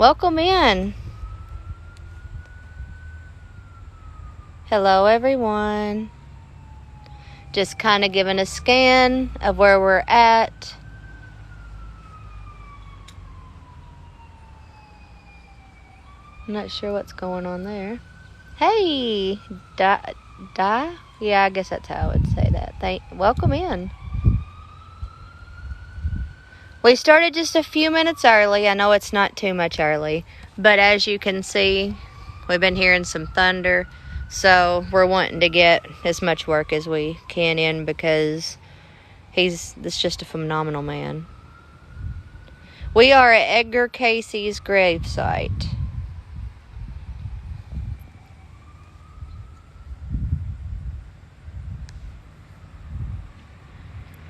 Welcome in. Hello, everyone. Just kind of giving a scan of where we're at. I'm not sure what's going on there. Hey, Di? Yeah, I guess that's how I would say that. Welcome in. We started just a few minutes early. I know it's not too much early, but as you can see, we've been hearing some thunder, so we're wanting to get as much work as we can in because it's just a phenomenal man. We are at Edgar Cayce's gravesite.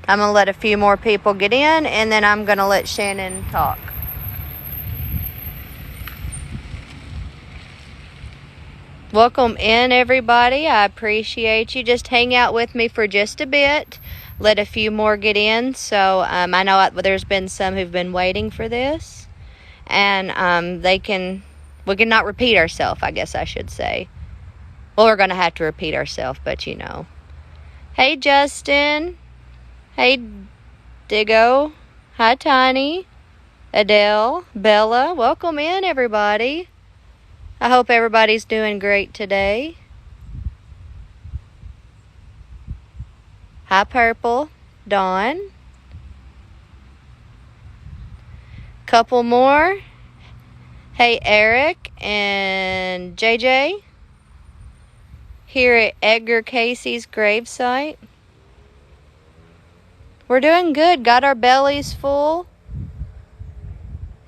I'm going to let a few more people get in, and then I'm going to let Shannon talk. Welcome in, everybody. I appreciate you. Just hang out with me for just a bit. Let a few more get in. So I know there's been some who've been waiting for this. And we can not repeat ourselves, I guess I should say. Well, we're going to have to repeat ourselves, but you know. Hey, Justin. Hey, Diggo. Hi, Tiny. Adele. Bella. Welcome in, everybody. I hope everybody's doing great today. Hi, Purple. Dawn. Couple more. Hey, Eric and JJ. Here at Edgar Cayce's gravesite. We're doing good. Got our bellies full.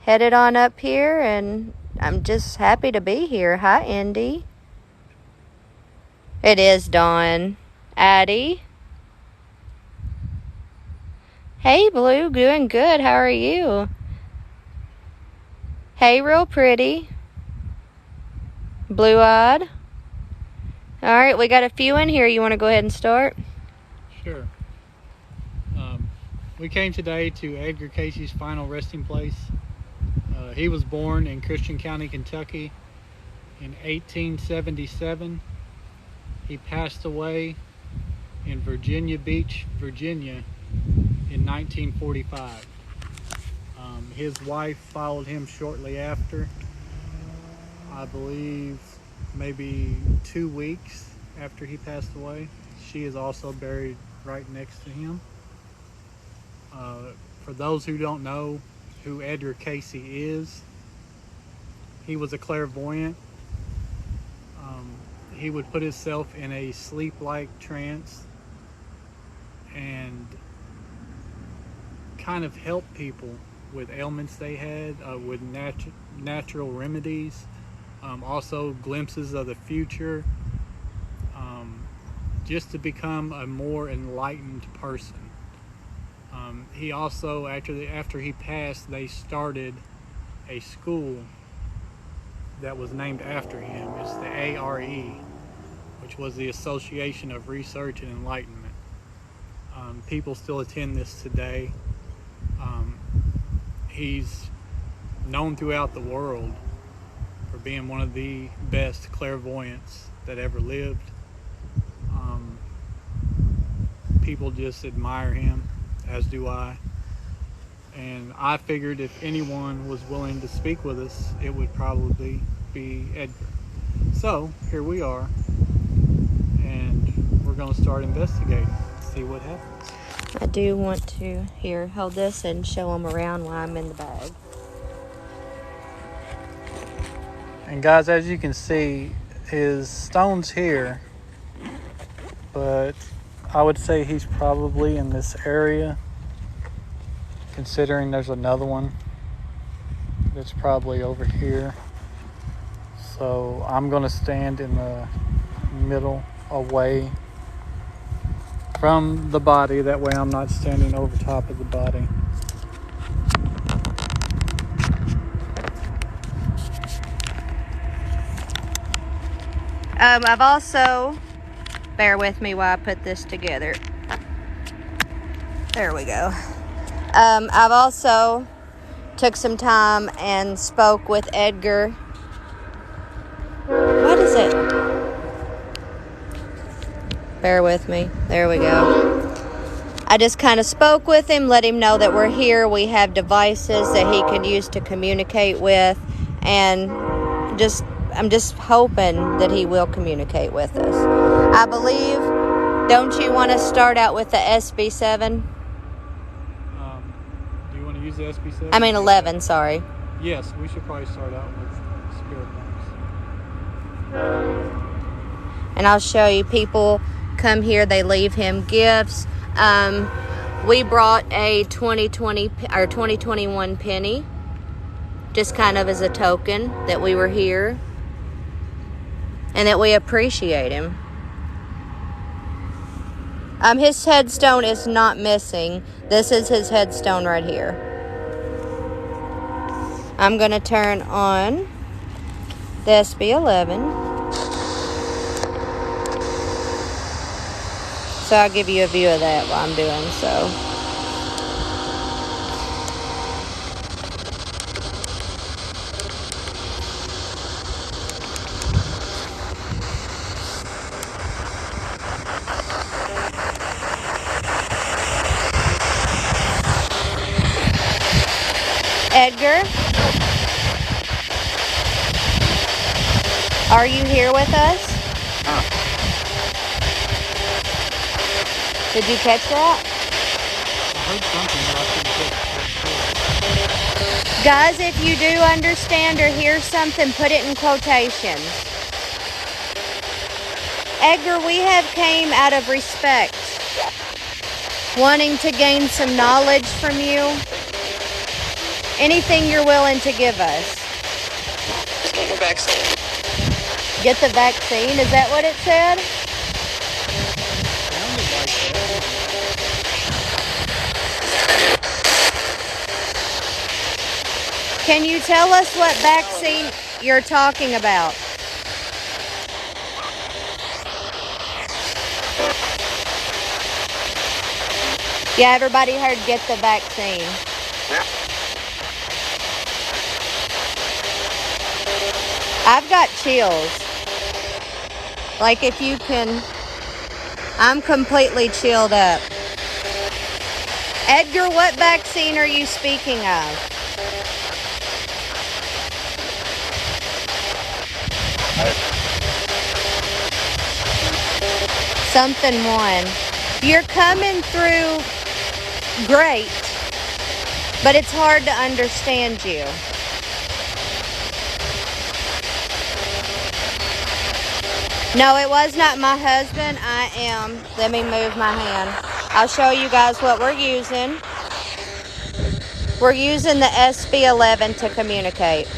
Headed on up here, and I'm just happy to be here. Hi, Indy. It is Dawn. Addie. Hey, Blue. Doing good. How are you? Hey, Real Pretty. Blue-eyed. All right, we got a few in here. You want to go ahead and start? Sure. We came today to Edgar Cayce's final resting place. He was born in Christian County, Kentucky in 1877. He passed away in Virginia Beach, Virginia in 1945. His wife followed him shortly after. I believe maybe 2 weeks after he passed away. She is also buried right next to him. For those who don't know who Edgar Cayce is, he was a clairvoyant. He would put himself in a sleep-like trance and kind of help people with ailments they had, with natural remedies, also glimpses of the future, just to become a more enlightened person. He also, after he passed, they started a school that was named after him. It's the ARE, which was the Association of Research and Enlightenment. People still attend this today. He's known throughout the world for being one of the best clairvoyants that ever lived. People just admire him, as do I. And I figured if anyone was willing to speak with us, it would probably be Edgar. So here we are, and we're going to start investigating, see what happens. I do want to hold this and show them around while I'm in the bag. And guys, as you can see, his stone's here, but I would say he's probably in this area, considering there's another one that's probably over here. So I'm going to stand in the middle, away from the body. That way I'm not standing over top of the body. I've also, bear with me while I put this together. There we go. I've also took some time and spoke with Edgar. What is it? Bear with me. There we go. I just kind of spoke with him, let him know that we're here. We have devices that he can use to communicate with, and I'm just hoping that he will communicate with us. I believe, don't you want to start out with the SB7? Do you want to use the SB7? I mean 11, sorry. Yes, we should probably start out with spirit box. And I'll show you, people come here, they leave him gifts. We brought a 2020 or 2021 penny, just kind of as a token that we were here and that we appreciate him. His headstone is not missing. This is his headstone right here. I'm going to turn on the SB11. So I'll give you a view of that while I'm doing so. Edgar, are you here with us? Did you catch that? I heard something, but I couldn't catch it. Guys, if you do understand or hear something, put it in quotations. Edgar, we have came out of respect, wanting to gain some knowledge from you. Anything you're willing to give us. Just get your vaccine. Get the vaccine? Is that what it said? Can you tell us what vaccine you're talking about? Yeah, everybody heard get the vaccine. Yeah. I've got chills. Like if you can, I'm completely chilled up. Edgar, what vaccine are you speaking of? Something one. You're coming through great, but it's hard to understand you. No, it was not my husband. I am. Let me move my hand. I'll show you guys what we're using. We're using the SB11 to communicate.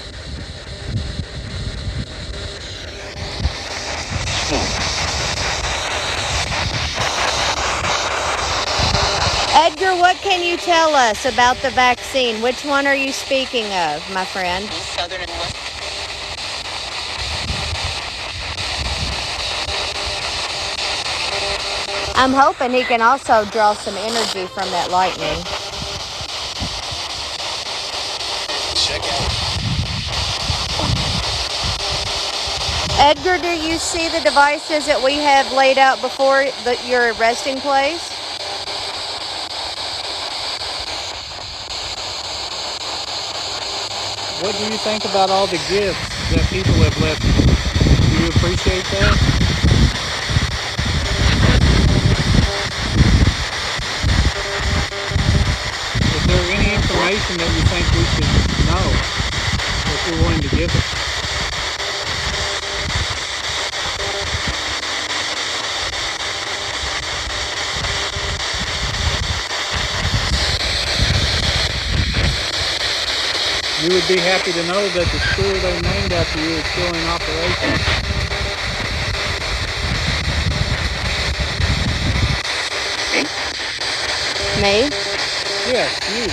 Edgar, what can you tell us about the vaccine? Which one are you speaking of, my friend? Southern and West. I'm hoping he can also draw some energy from that lightning. Check out. Edgar, do you see the devices that we have laid out before your resting place? What do you think about all the gifts that people have left you? Do you appreciate that? Is there any information that you think we should know if you're willing to give it? You would be happy to know that the school they named after you is still in operation. Me? Yes, you.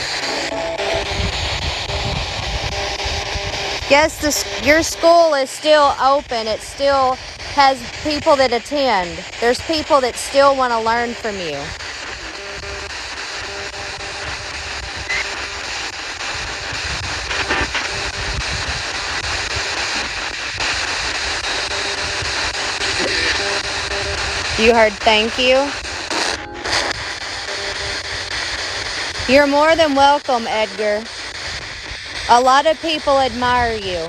Yes, your school is still open. It still has people that attend. There's people that still want to learn from you. You heard thank you? You're more than welcome, Edgar. A lot of people admire you.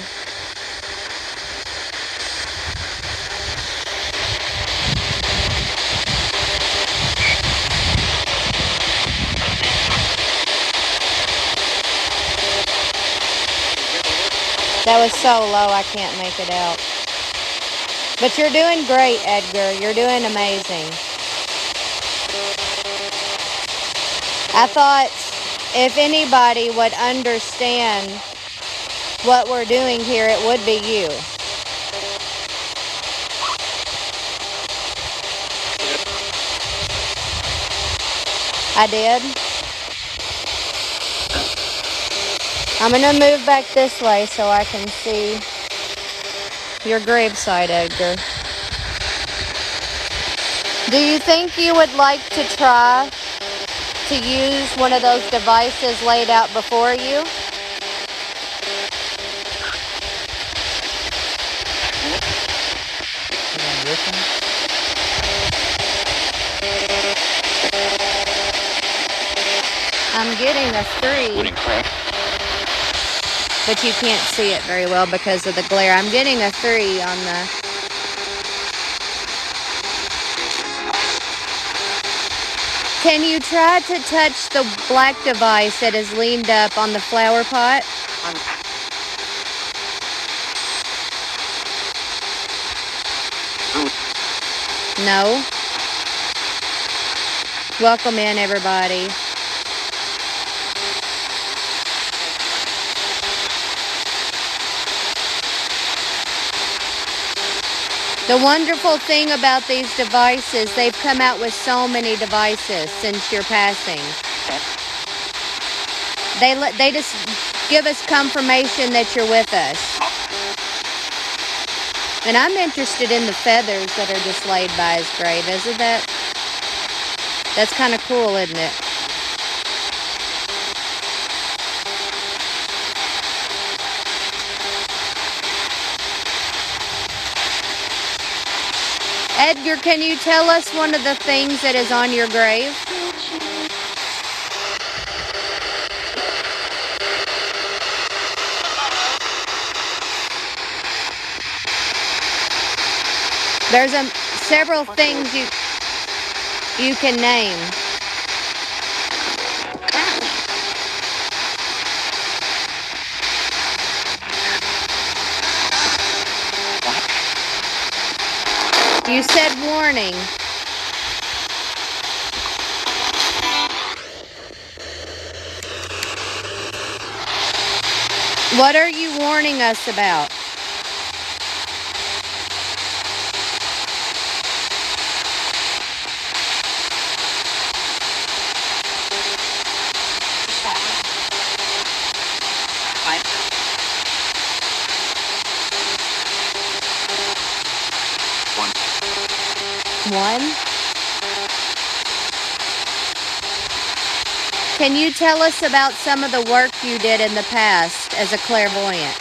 That was so low, I can't make it out. But you're doing great, Edgar. You're doing amazing. I thought if anybody would understand what we're doing here, it would be you. I did. I'm going to move back this way so I can see your gravesite, Edgar. Do you think you would like to try to use one of those devices laid out before you? I'm getting a 3, but you can't see it very well because of the glare. I'm getting a 3 on the... Can you try to touch the black device that is leaned up on the flower pot? No? Welcome in, everybody. The wonderful thing about these devices, they've come out with so many devices since your passing. They just give us confirmation that you're with us. And I'm interested in the feathers that are just laid by his grave. Isn't that? That's kind of cool, isn't it? Edgar, can you tell us one of the things that is on your grave? There's several things you can name. You said warning. What are you warning us about? One? Can you tell us about some of the work you did in the past as a clairvoyant?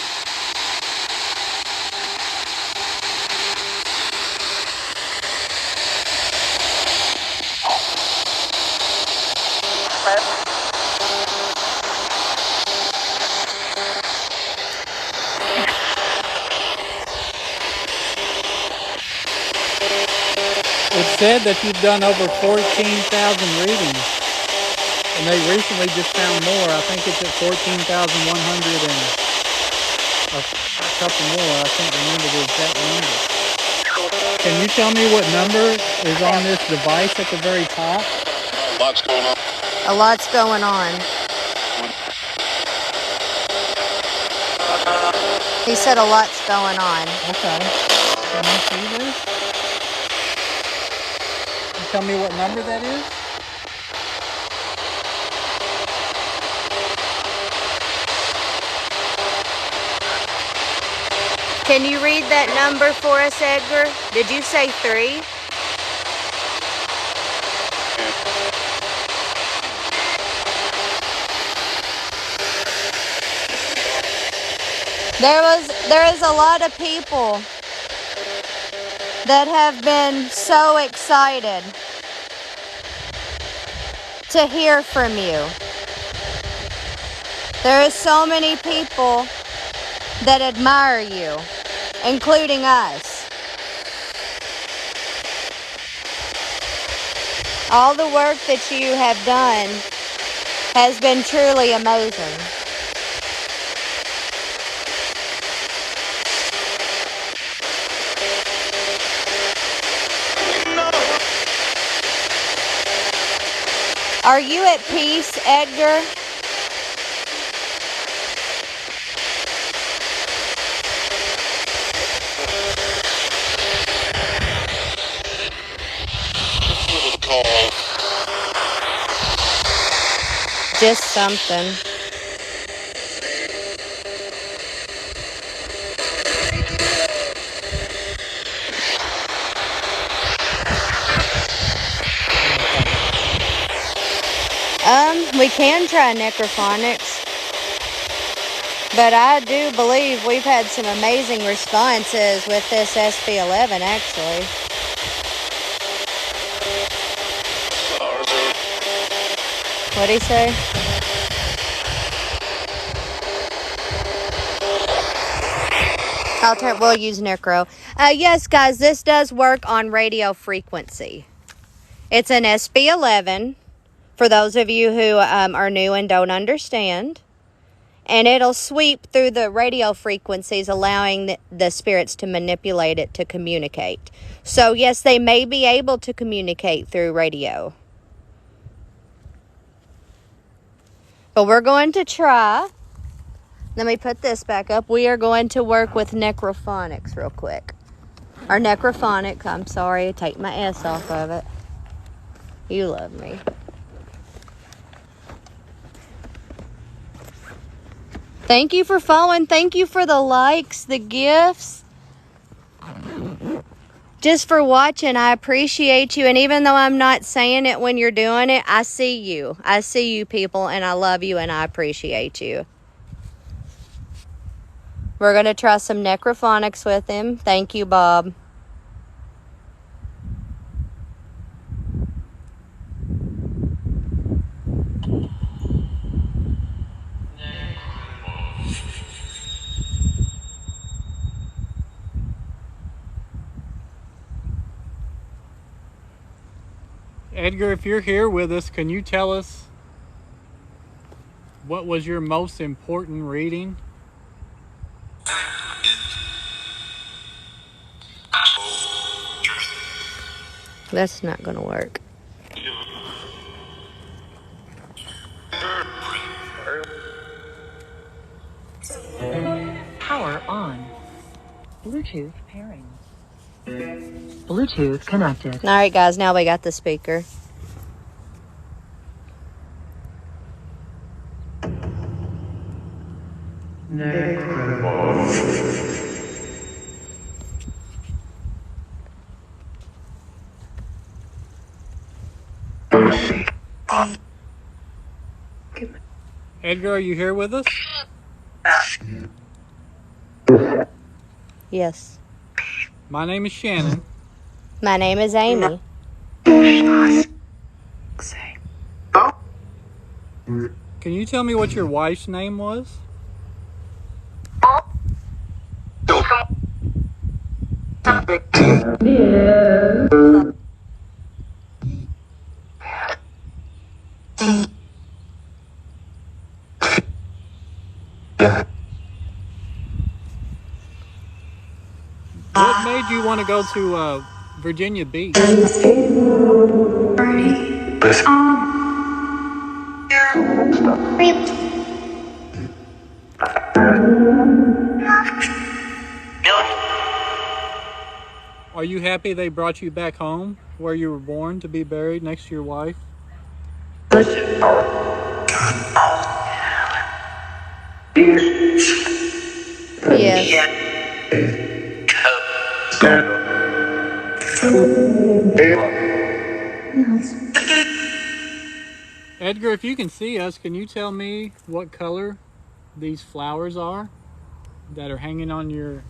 It said that you've done over 14,000 readings, and they recently just found more. I think it's at 14,100 and a couple more. I can't remember the exact number. Can you tell me what number is on this device at the very top? Lots going on. A lot's going on. He said a lot's going on. Okay. Can you see this? Tell me what number that is? Can you read that number for us, Edgar? Did you say 3? There is a lot of people that have been so excited to hear from you. There is so many people that admire you, including us. All the work that you have done has been truly amazing. Are you at peace, Edgar? Just something. We can try necrophonics, but I do believe we've had some amazing responses with this SP11, actually. What'd he say? We'll use necro. Yes, guys, this does work on radio frequency. It's an SP11, for those of you who are new and don't understand. And it'll sweep through the radio frequencies, allowing the spirits to manipulate it to communicate. So, yes, they may be able to communicate through radio. But we're going to try. Let me put this back up. We are going to work with necrophonics real quick. Or necrophonics, I'm sorry. Take my S off of it. You love me. Thank you for following. Thank you for the likes, the gifts. Just for watching. I appreciate you. And even though I'm not saying it when you're doing it, I see you. I see you people, and I love you, and I appreciate you. We're going to try some necrophonics with him. Thank you, Bob. Edgar, if you're here with us, can you tell us what was your most important reading? That's not going to work. Power on. Bluetooth pairing. Bluetooth connected. All right, guys. Now we got the speaker. Edgar, are you here with us? Yes. My name is Shannon. My name is Amy. Can you tell me what your wife's name was? What made you want to go to Virginia Beach? Are you happy they brought you back home where you were born to be buried next to your wife? Yes. Edgar, if you can see us, can you tell me what color these flowers are that are hanging on your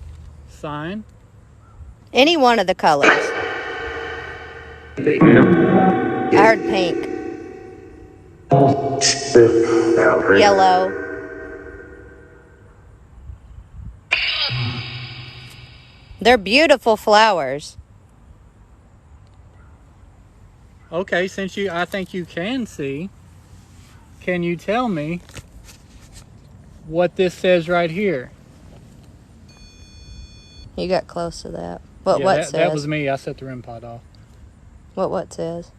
sign? Any one of the colors. I heard pink. Yellow. They're beautiful flowers. Okay, since I think you can see, can you tell me what this says right here? You got close to that. What Yeah, says? that was me. I set the REM pod off. What says?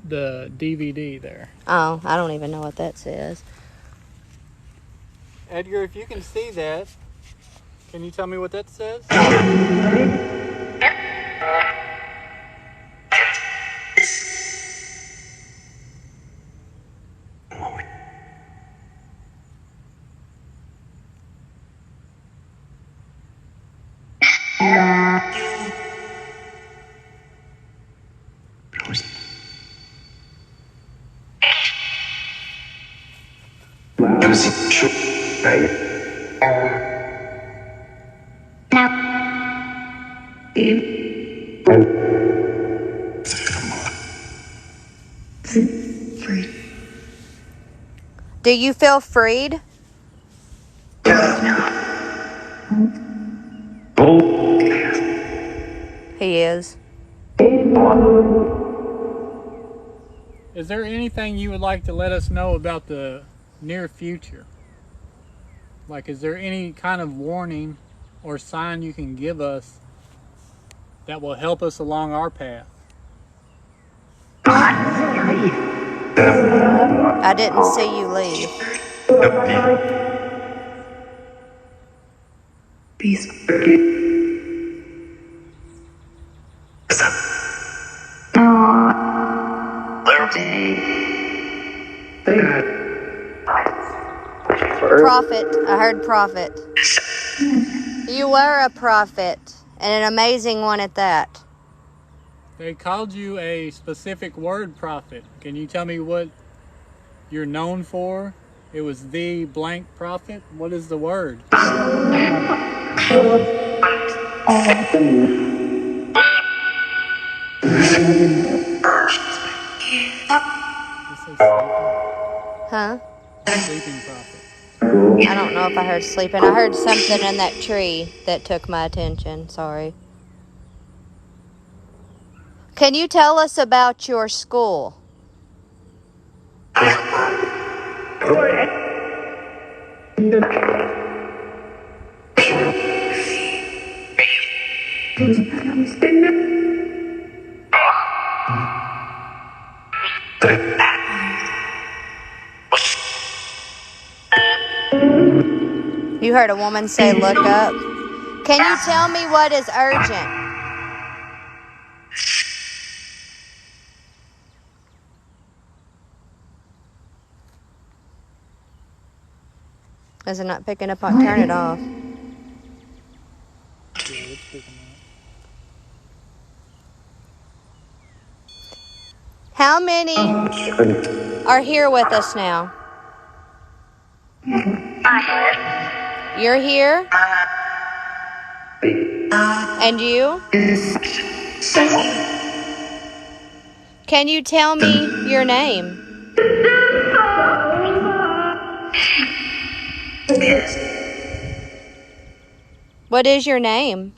The DVD there. Oh, I don't even know what that says. Edgar, if you can see that, can you tell me what that says? Do you feel freed? He is. Is there anything you would like to let us know about the near future? Like, is there any kind of warning or sign you can give us that will help us along our path? I didn't see you leave. Prophet. I heard prophet. You were a prophet, and an amazing one at that. They called you a specific word prophet. Can you tell me what you're known for? It was the blank prophet. What is the word? Huh? Sleeping prophet. I don't know if I heard sleeping. I heard something in that tree that took my attention. Sorry. Can you tell us about your school? You heard a woman say, look up. Can you tell me what is urgent? Is it not picking up on? Turn it off. How many are here with us now? You're here? And you? Can you tell me your name? What is your name?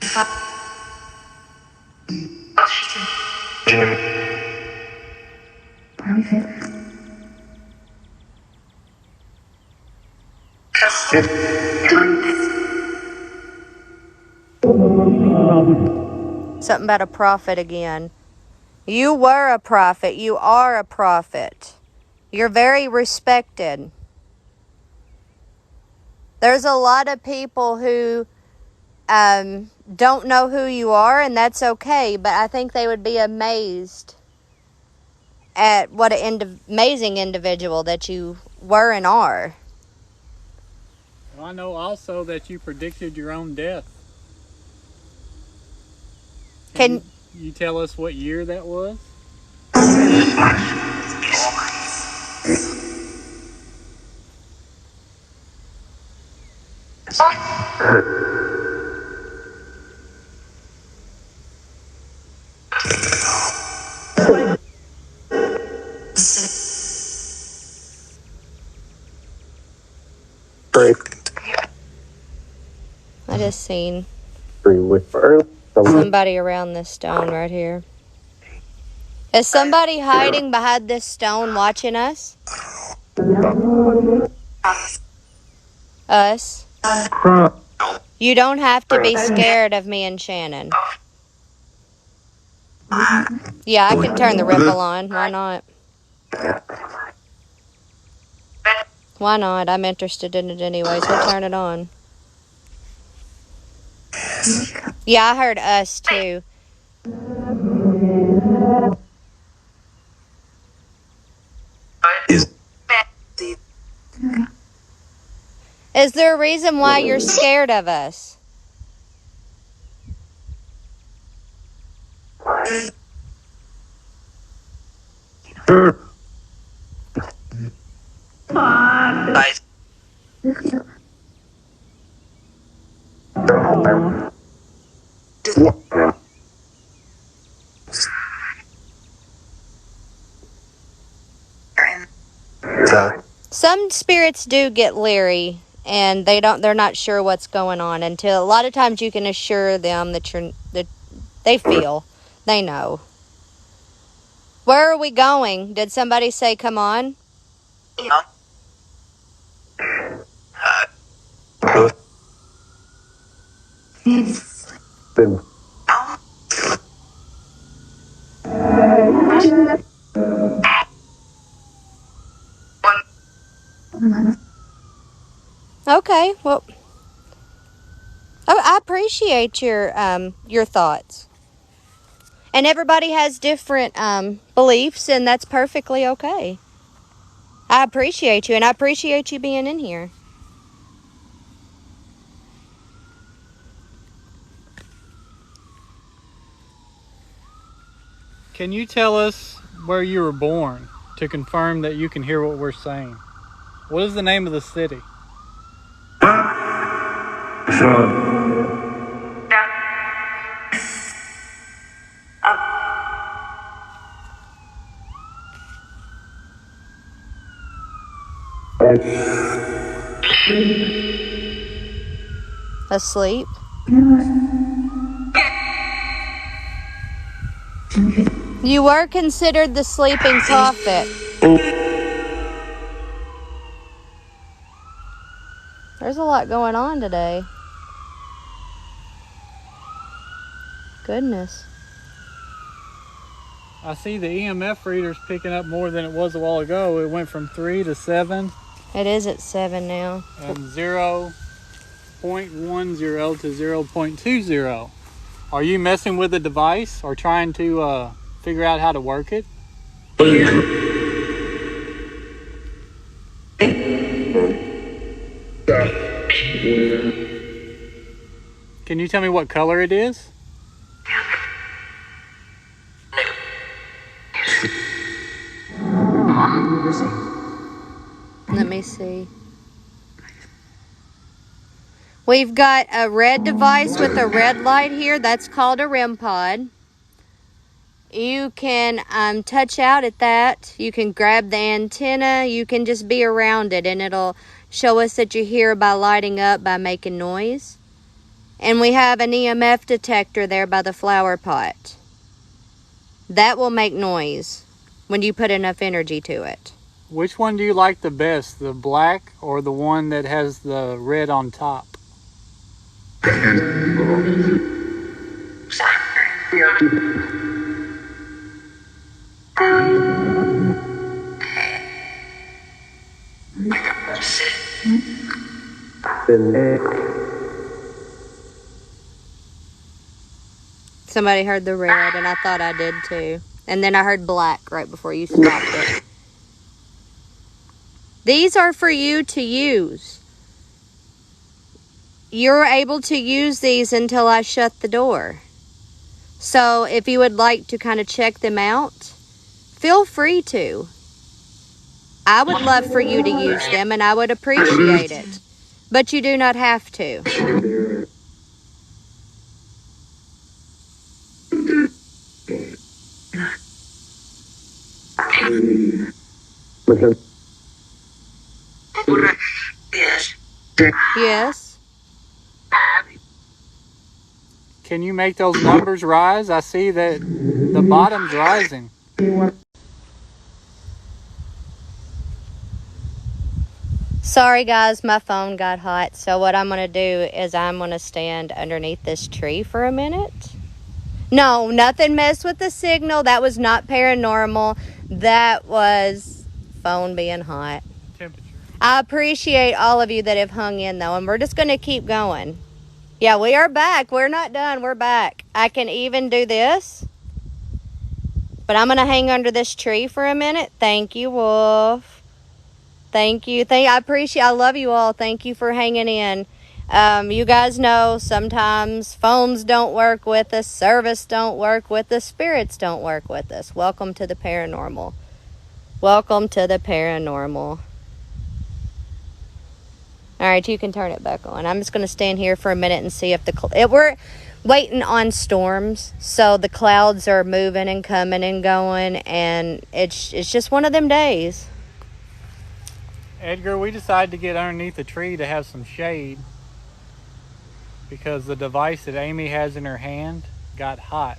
Something about a prophet again. You were a prophet. You are a prophet. You're very respected. There's a lot of people who don't know who you are, and that's okay, but I think they would be amazed at what an amazing individual that you were and are. Well, I know also that you predicted your own death. Can you tell us what year that was? I just seen somebody around this stone right here. Is somebody hiding behind this stone watching us? Us? You don't have to be scared of me and Shannon. Yeah, I can turn the ripple on. Why not? Why not? I'm interested in it anyways. We'll turn it on. Yeah, I heard us too. Is there a reason why you're scared of us? Some spirits do get leery and they're not sure what's going on until a lot of times you can assure them that they feel, they know. Where are we going? Did somebody say come on? Okay, well, I appreciate your thoughts. And everybody has different beliefs, and that's perfectly okay. I appreciate you, and I appreciate you being in here. Can you tell us where you were born to confirm that you can hear what we're saying? What is the name of the city? Asleep? You were considered the sleeping prophet. There's a lot going on today. Goodness. I see the EMF reader's picking up more than it was a while ago. It went from 3 to 7. It is at 7 now. And 0.10 to 0.20. Are you messing with the device or trying to figure out how to work it? Can you tell me what color it is? Let me see. We've got a red device with a red light here. That's called a REM pod. You can touch out at that. You can grab the antenna. You can just be around it, and it'll show us that you're here by lighting up, by making noise. And we have an EMF detector there by the flower pot. That will make noise when you put enough energy to it. Which one do you like the best, the black or the one that has the red on top? Somebody heard the red, and I thought I did too. And then I heard black right before you stopped it. These are for you to use. You're able to use these until I shut the door. So if you would like to kind of check them out, feel free to. I would love for you to use them, and I would appreciate it. But you do not have to. Yes. Can you make those numbers rise? I see that the bottom's rising. Sorry guys, my phone got hot. So what I'm going to do is I'm going to stand underneath this tree for a minute. No, nothing messed with the signal. That was not paranormal. That was phone being hot. Temperature. I appreciate all of you that have hung in though, and we're just going to keep going. Yeah, we are back. We're not done. We're back. I can even do this. But I'm going to hang under this tree for a minute. Thank you, Wolf. Thank you. I love you all. Thank you for hanging in. You guys know sometimes phones don't work with us, service don't work with us, spirits don't work with us. Welcome to the paranormal. Welcome to the paranormal. All right, you can turn it back on. I'm just going to stand here for a minute and see if we're waiting on storms, so the clouds are moving and coming and going, and it's just one of them days. Edgar, we decided to get underneath a tree to have some shade because the device that Amy has in her hand got hot.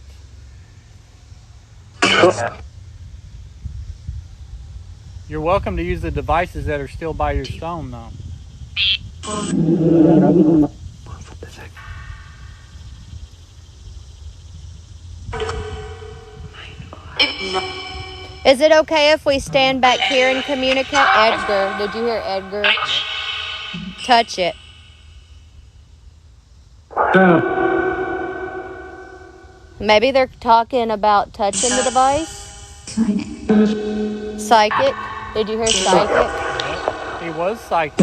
You're welcome to use the devices that are still by your stone, though. Is it okay if we stand back here and communicate? Edgar, did you hear Edgar? Touch it. Maybe they're talking about touching the device. Psychic. Did you hear psychic? He was psychic.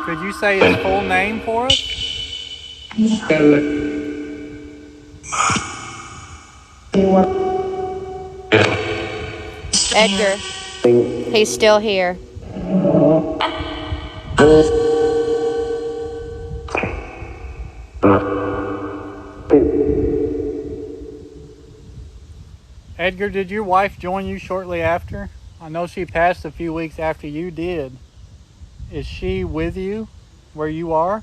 Could you say his full name for us? Edgar. He's still here. Edgar, did your wife join you shortly after? I know she passed a few weeks after you did. Is she with you where you are?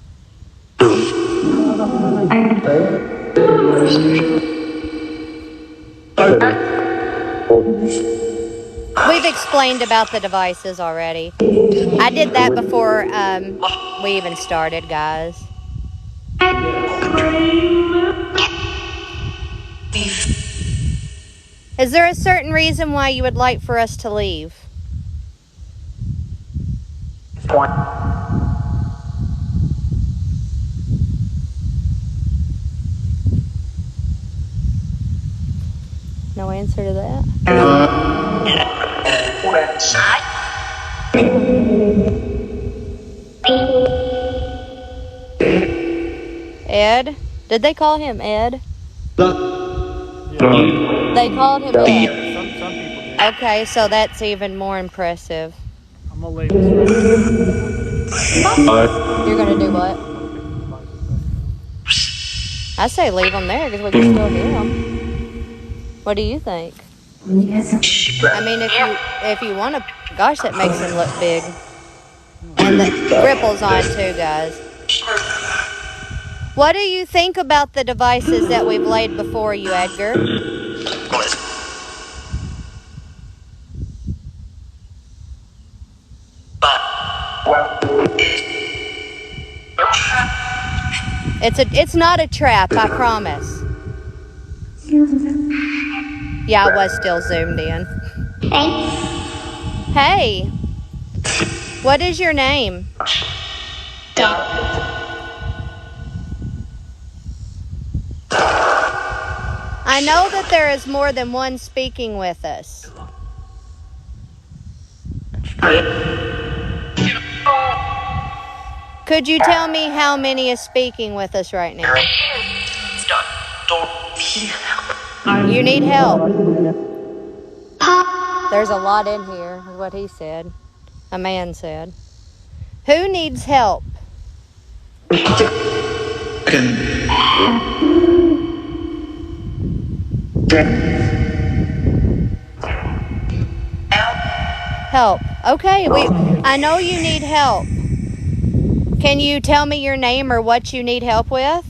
We've explained about the devices already. I did that before we even started, guys. Is there a certain reason why you would like for us to leave? No answer to that? Ed? Did they call him Ed? Yeah. They called him Ed. Some people did. Okay, so that's even more impressive. I'm going to leave this right. You're going to do what? I say leave them there because we can still hear them. What do you think? I mean, if you want to, gosh, that makes him look big. And the ripples on too, guys. What do you think about the devices that we've laid before you, Edgar? It's not a trap, I promise. Yeah, I was still zoomed in. Hey. What is your name? I know that there is more than one speaking with us. Could you tell me how many is speaking with us right now? You need help. There's a lot in here, is what he said. A man said. Who needs help? Help. Okay, I know you need help. Can you tell me your name or what you need help with?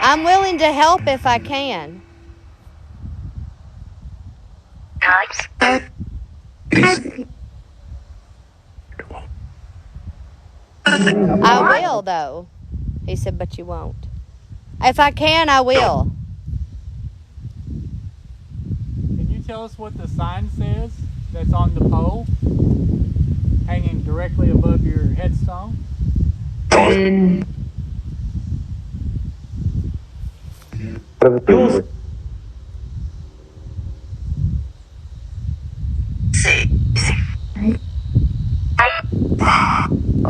I'm willing to help if I can. I will, though. He said, but you won't. If I can, I will. Can you tell us what the sign says that's on the pole, hanging directly above your headstone?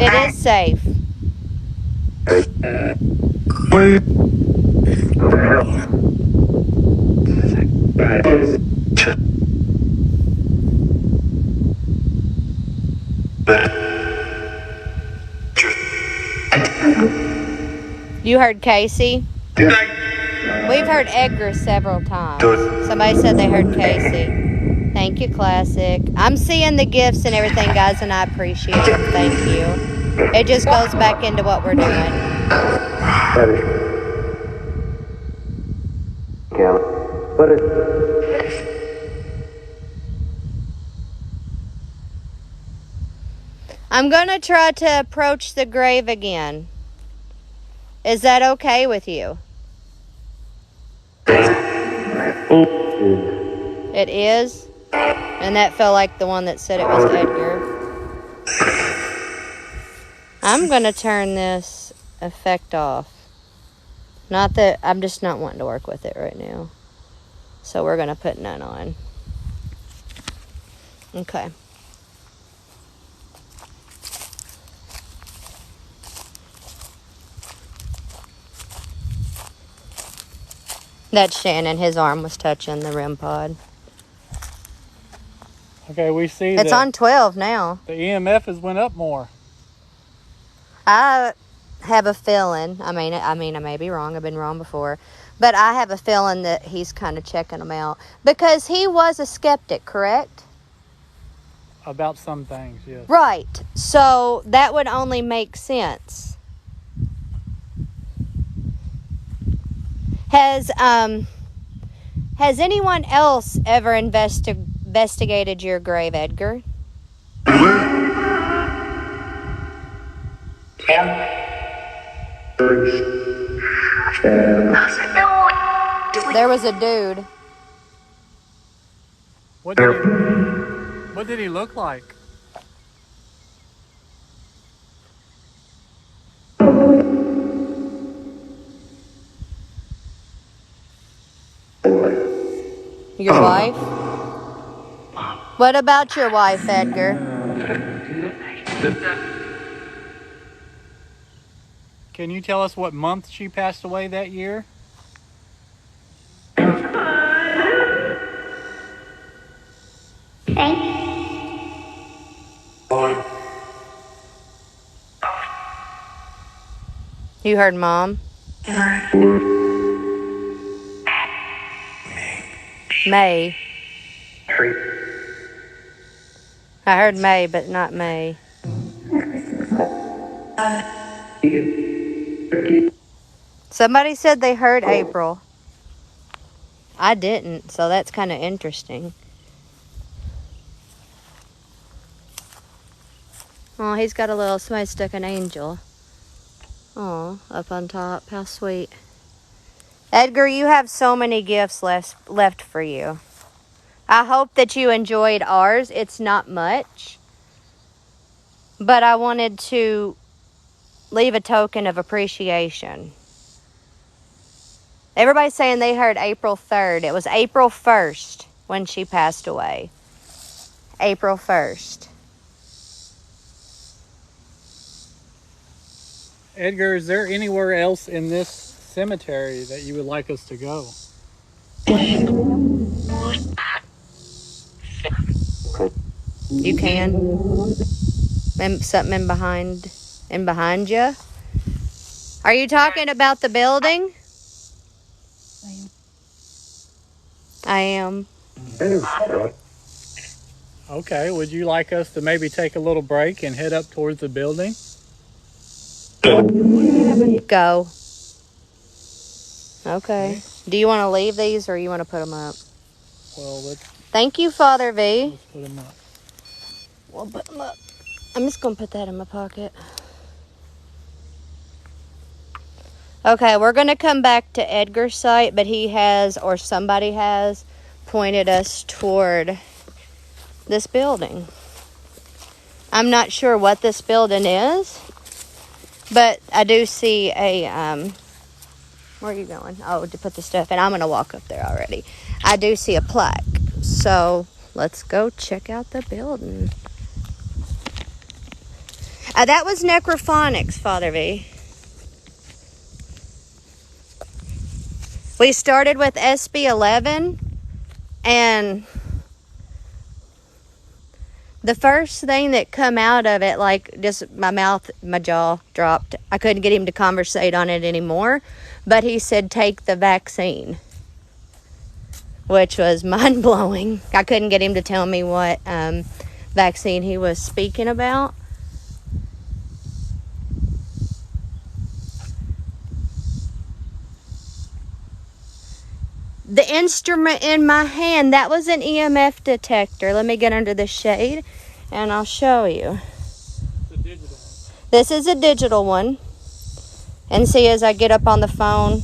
It is safe. You heard Casey? We've heard Edgar several times. Somebody said they heard Casey. Thank you, Classic. I'm seeing the gifts and everything, guys, and I appreciate them. Thank you. It just goes back into what we're doing. I'm going to try to approach the grave again. Is that okay with you? It is? And that felt like the one that said it was Edgar. I'm going to turn this effect off. Not that, I'm just not wanting to work with it right now. So we're going to put none on. Okay. That's Shannon. His arm was touching the REM pod. Okay, we see It's on 12 now. the EMF has went up more. I have a feeling, I mean, I may be wrong. I've been wrong before. But I have a feeling that he's kind of checking them out. Because he was a skeptic, correct? About some things, yes. Right. So that would only make sense. Has anyone else ever investigated your grave, Edgar? There was a dude. What did he look like? Your wife? What about your wife, Edgar? Can you tell us what month she passed away that year? You heard Mom? May. I heard May, but not May. Somebody said they heard April. I didn't, so that's kind of interesting. Oh, he's got a little, somebody stuck an angel. Oh, up on top. How sweet. Edgar, you have so many gifts left for you. I hope that you enjoyed ours. It's not much. But I wanted to leave a token of appreciation. Everybody's saying they heard April 3rd. It was April 1st when she passed away. April 1st. Edgar, is there anywhere else in this cemetery that you would like us to go? You can. And something in behind you. Are you talking about the building? I am. Okay, would you like us to maybe take a little break and head up towards the building? Go. Okay. Do you want to leave these or you want to put them up? Well, let's Thank you, Father V. put them up. We'll put them up. I'm just going to put that in my pocket. Okay, we're going to come back to Edgar's site, but he has, or somebody has, pointed us toward this building. I'm not sure what this building is, but I do see a, where are you going? Oh, to put the stuff in. I'm going to walk up there already. I do see a plaque, so let's go check out the building. That was necrophonics, Father V. We started with SB 11, and the first thing that come out of it, like just my jaw dropped. I couldn't get him to conversate on it anymore, but he said, take the vaccine, which was mind-blowing. I couldn't get him to tell me what vaccine he was speaking about. The instrument in my hand, that was an EMF detector. Let me get under the shade and I'll show you. This is a digital one. And see, as I get up on the phone,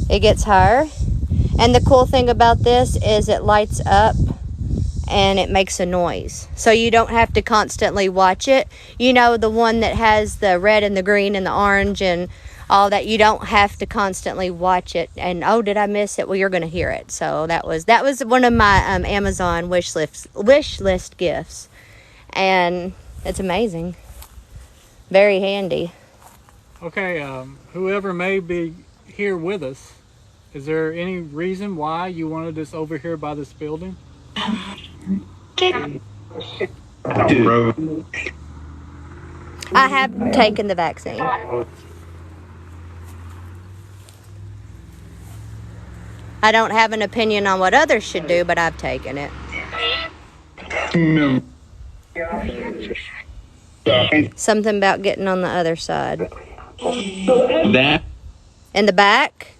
it gets higher. And the cool thing about this is it lights up and it makes a noise. So you don't have to constantly watch it. You know, the one that has the red and the green and the orange and all that, you don't have to constantly watch it and, oh, did I miss it? Well, you're going to hear it. So that was one of my Amazon wish list gifts, and it's amazing, very handy. Okay, whoever may be here with us, is there any reason why you wanted us over here by this building? I have taken the vaccine. I don't have an opinion on what others should do, but I've taken it. Something about getting on the other side. That? In the back?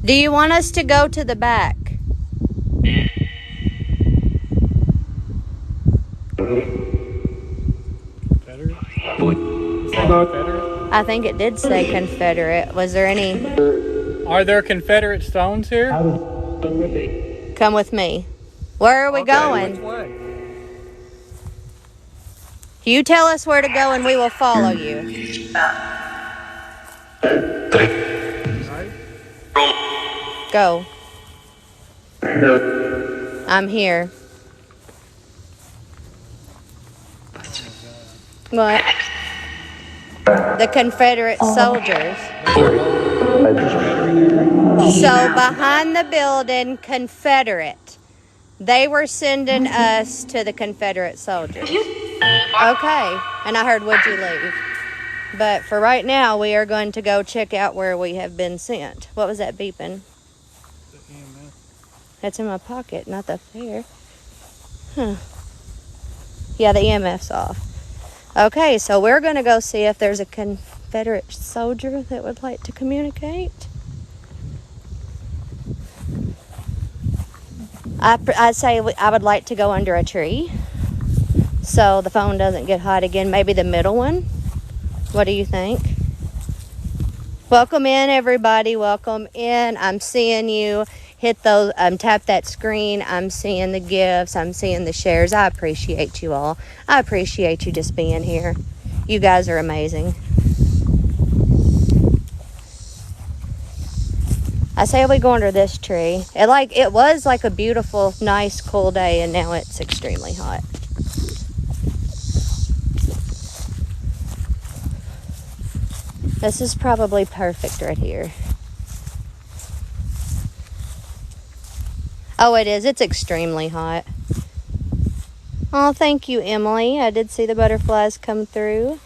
Do you want us to go to the back? Confederate? I think it did say Confederate. Was there any? Are there Confederate stones here? Come with me. Where are we going? Which way? You tell us where to go and we will follow you. Right? Go. I'm here. What? The Confederate soldiers. So behind the building, Confederate. They were sending us to the Confederate soldiers. Okay. And I heard, would you leave? But for right now, we are going to go check out where we have been sent. What was that beeping? The EMF. That's in my pocket, not up there. Huh. Yeah, the EMF's off. Okay, so we're going to go see if there's a Confederate soldier that would like to communicate. I'd say I would like to go under a tree so the phone doesn't get hot again. Maybe the middle one. What do you think? Welcome in, everybody. Welcome in. I'm seeing you. Hit those, tap that screen. I'm seeing the gifts. I'm seeing the shares. I appreciate you all. I appreciate you just being here. You guys are amazing. I say we go under this tree. It was like a beautiful, nice, cool day, and now it's extremely hot. This is probably perfect right here. Oh, it is. It's extremely hot. Oh, thank you, Emily. I did see the butterflies come through.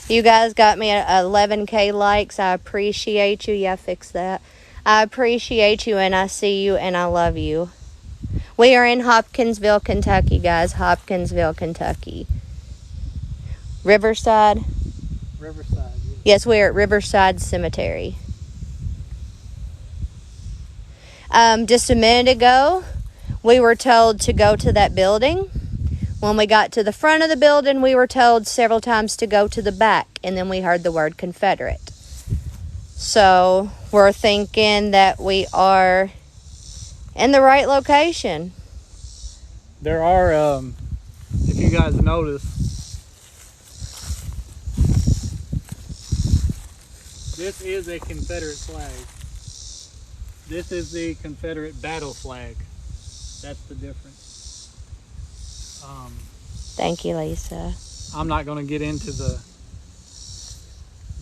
You guys got me at 11K likes. I appreciate you. Yeah, fix that. I appreciate you, and I see you, and I love you. We are in Hopkinsville, Kentucky, guys. Hopkinsville, Kentucky. Riverside. Riverside. Yes, we are at Riverside Cemetery. Just a minute ago, we were told to go to that building. When we got to the front of the building, we were told several times to go to the back, and then we heard the word Confederate. So we're thinking that we are in the right location. There are, if you guys notice, this is a Confederate flag. This is the Confederate battle flag. That's the difference. Thank you, Lisa. I'm not going to get into the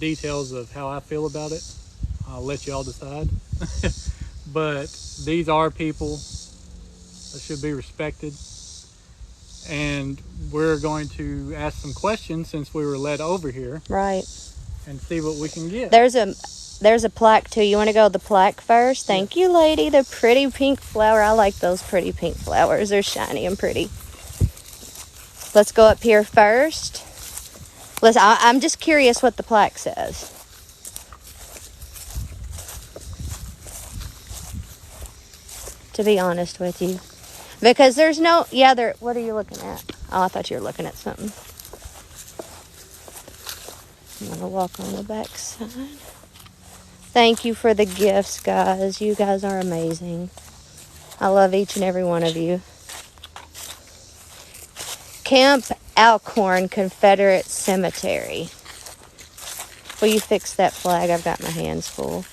details of how I feel about it. I'll let y'all decide. But these are people that should be respected. And we're going to ask some questions since we were led over here. Right. And see what we can get. There's a plaque too. You want to go with the plaque first? Thank you, lady. The pretty pink flower. I like those pretty pink flowers. They're shiny and pretty. Let's go up here first. Listen, I'm just curious what the plaque says. To be honest with you. Because there's no... Yeah, there... What are you looking at? Oh, I thought you were looking at something. I'm going to walk on the back side. Thank you for the gifts, guys. You guys are amazing. I love each and every one of you. Camp Alcorn Confederate Cemetery. Will you fix that flag? I've got my hands full.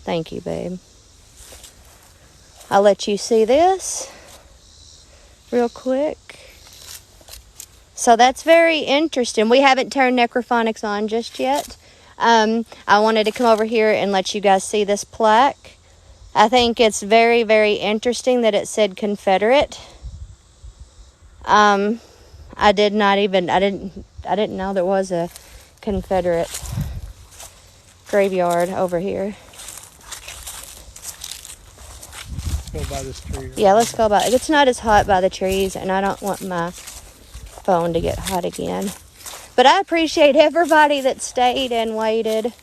Thank you, babe. I'll let you see this real quick. So that's very interesting. We haven't turned necrophonics on just yet. I wanted to come over here and let you guys see this plaque. I think it's very, very interesting that it said Confederate. I didn't know there was a Confederate graveyard over here. Go by this tree. Yeah, let's go by. It's not as hot by the trees, and I don't want my phone to get hot again. But I appreciate everybody that stayed and waited.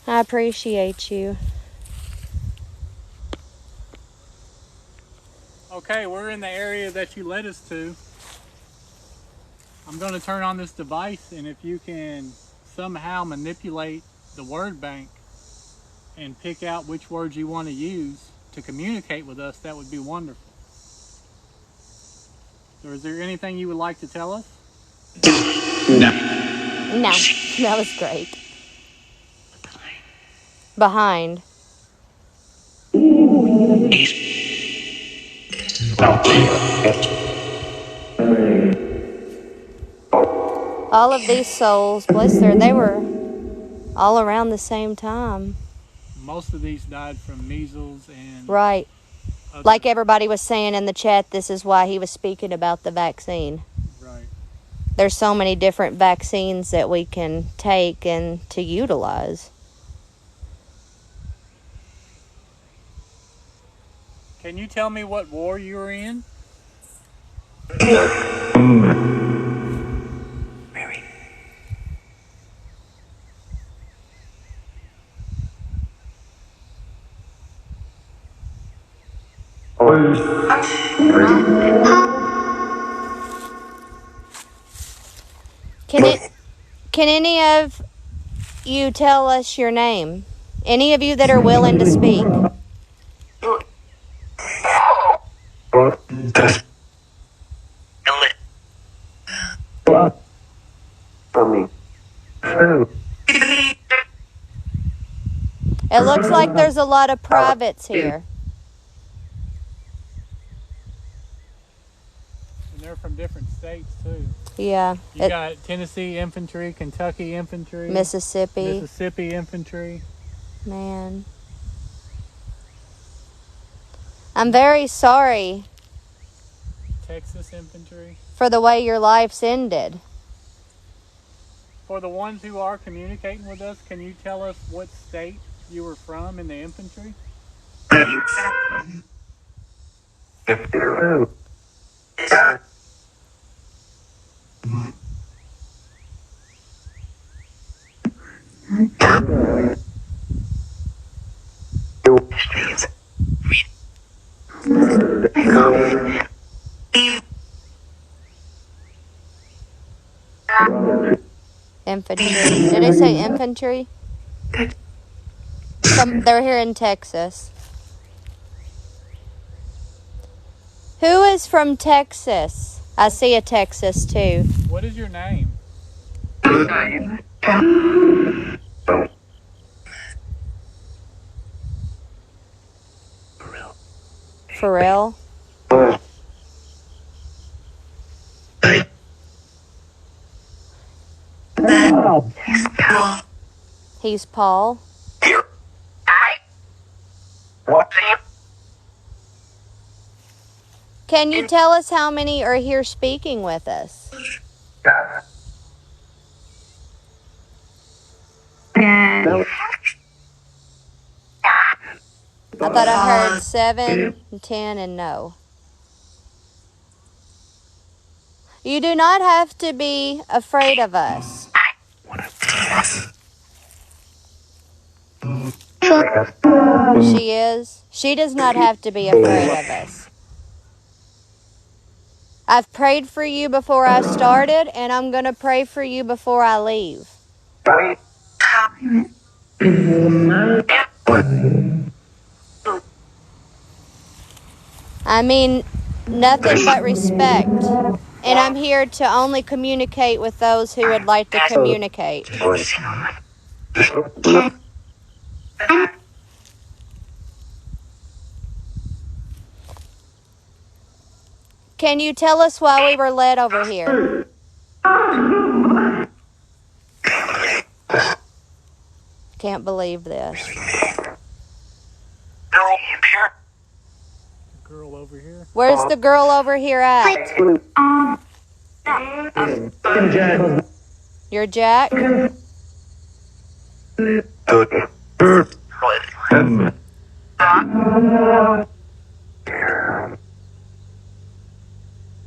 I appreciate you. Okay, we're in the area that you led us to. I'm going to turn on this device, and if you can somehow manipulate the word bank and pick out which words you want to use to communicate with us, that would be wonderful. So is there anything you would like to tell us? No, that was great. Behind. All of these souls, bless they were all around the same time. Most of these died from measles and... Right. Like everybody was saying in the chat, this is why he was speaking about the vaccine. Right. There's so many different vaccines that we can take and to utilize. Can you tell me what war you were in? Mary. Can any of you tell us your name? Any of you that are willing to speak? It looks like there's a lot of privates here. And they're from different states too. Yeah. You got Tennessee infantry, Kentucky infantry, Mississippi. Mississippi infantry. Man. I'm very sorry Texas infantry. for the way your life's ended. For the ones who are communicating with us, can you tell us what state you were from in the infantry? Infantry. Did I say infantry? They're here in Texas. Who is from Texas? I see a Texas too. What is your name? For real? He's Paul. Can you tell us how many are here speaking with us? I thought I heard 7, 10, and no. You do not have to be afraid of us. She is. She does not have to be afraid of us. I've prayed for you before I started, and I'm going to pray for you before I leave. I mean, nothing but respect. And I'm here to only communicate with those who would like to communicate. Can you tell us why we were led over here? Can't believe this. Girl over here. Where's the girl over here at? You're Jack?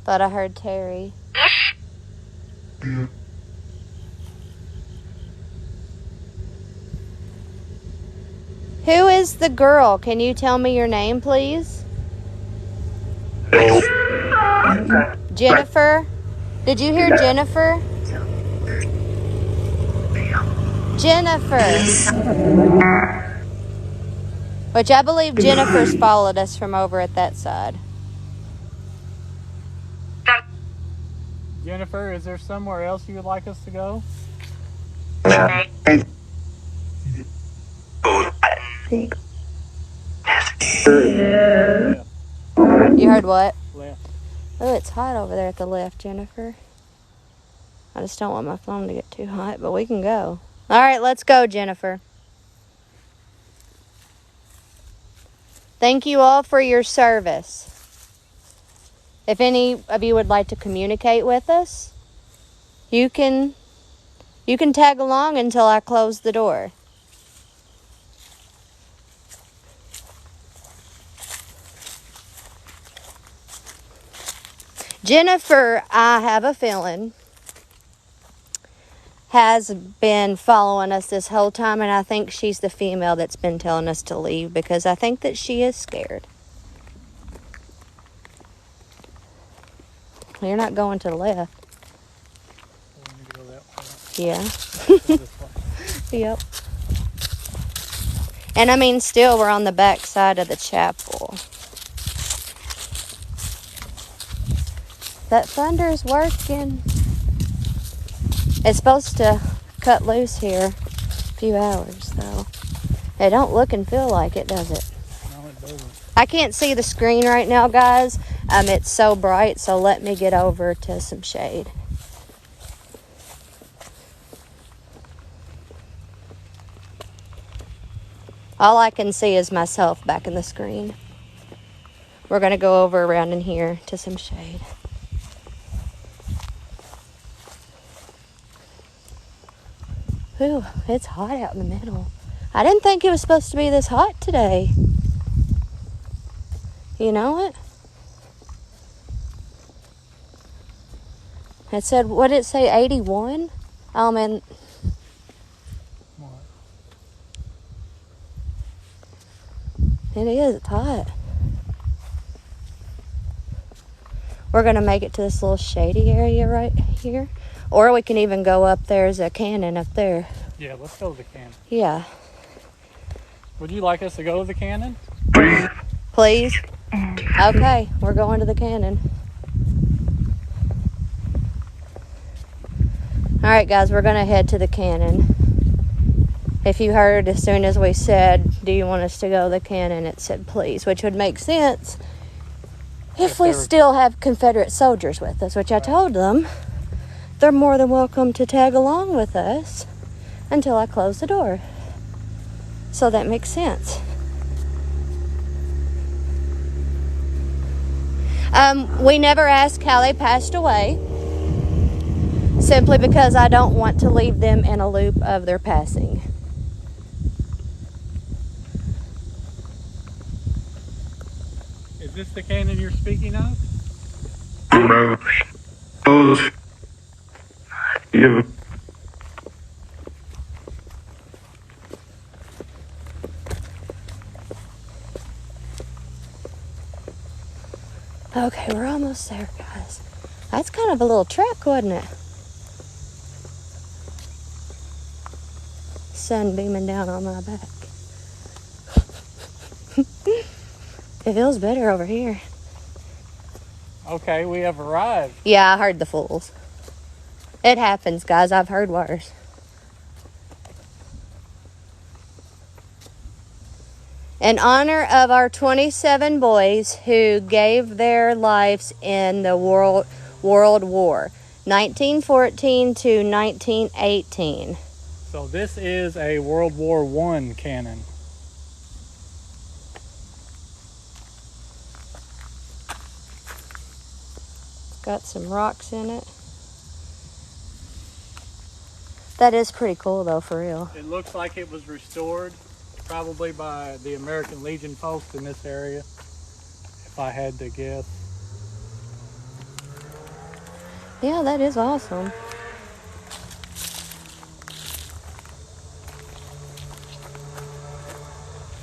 Thought I heard Terry. Who is the girl? Can you tell me your name, please? Jennifer? Did you hear Jennifer? Jennifer. Which I believe Jennifer's followed us from over at that side. Jennifer, is there somewhere else you would like us to go? You heard what? Left. Oh, it's hot over there at the left, Jennifer. I just don't want my phone to get too hot, but we can go. All right, let's go, Jennifer. Thank you all for your service. If any of you would like to communicate with us, you can tag along until I close the door. Jennifer, I have a feeling, has been following us this whole time, and I think she's the female that's been telling us to leave because I think that she is scared. You're not going to the left. Yeah. Yep. And I mean, still, we're on the back side of the chapel. That thunder's working. It's supposed to cut loose here a few hours, though. It don't look and feel like it, does it? No, it doesn't. I can't see the screen right now, guys. It's so bright, so let me get over to some shade. All I can see is myself back in the screen. We're going to go over around in here to some shade. Ooh, it's hot out in the middle. I didn't think it was supposed to be this hot today. You know it? It said, what did it say, 81? Oh, man. What? It is, it's hot. We're going to make it to this little shady area right here. Or we can even go up. There's a cannon up there. Yeah, let's go to the cannon. Yeah. Would you like us to go to the cannon? Please? Okay, we're going to the cannon. Alright guys, we're going to head to the cannon. If you heard, as soon as we said, do you want us to go to the cannon, it said please, which would make sense if we still have Confederate soldiers with us, which I told them they're more than welcome to tag along with us until I close the door. So that makes sense. We never asked how they passed away, simply because I don't want to leave them in a loop of their passing. Is this the cannon you're speaking of? Okay, we're almost there, guys. That's kind of a little trek, wasn't it? Sun beaming down on my back. It feels better over here. Okay, we have arrived. Yeah, I heard the fools. It happens, guys. I've heard worse. In honor of our 27 boys who gave their lives in the World War, 1914 to 1918. So this is a World War I cannon. Got some rocks in it. That is pretty cool though, for real. It looks like it was restored probably by the American Legion folks in this area, if I had to guess. Yeah, that is awesome.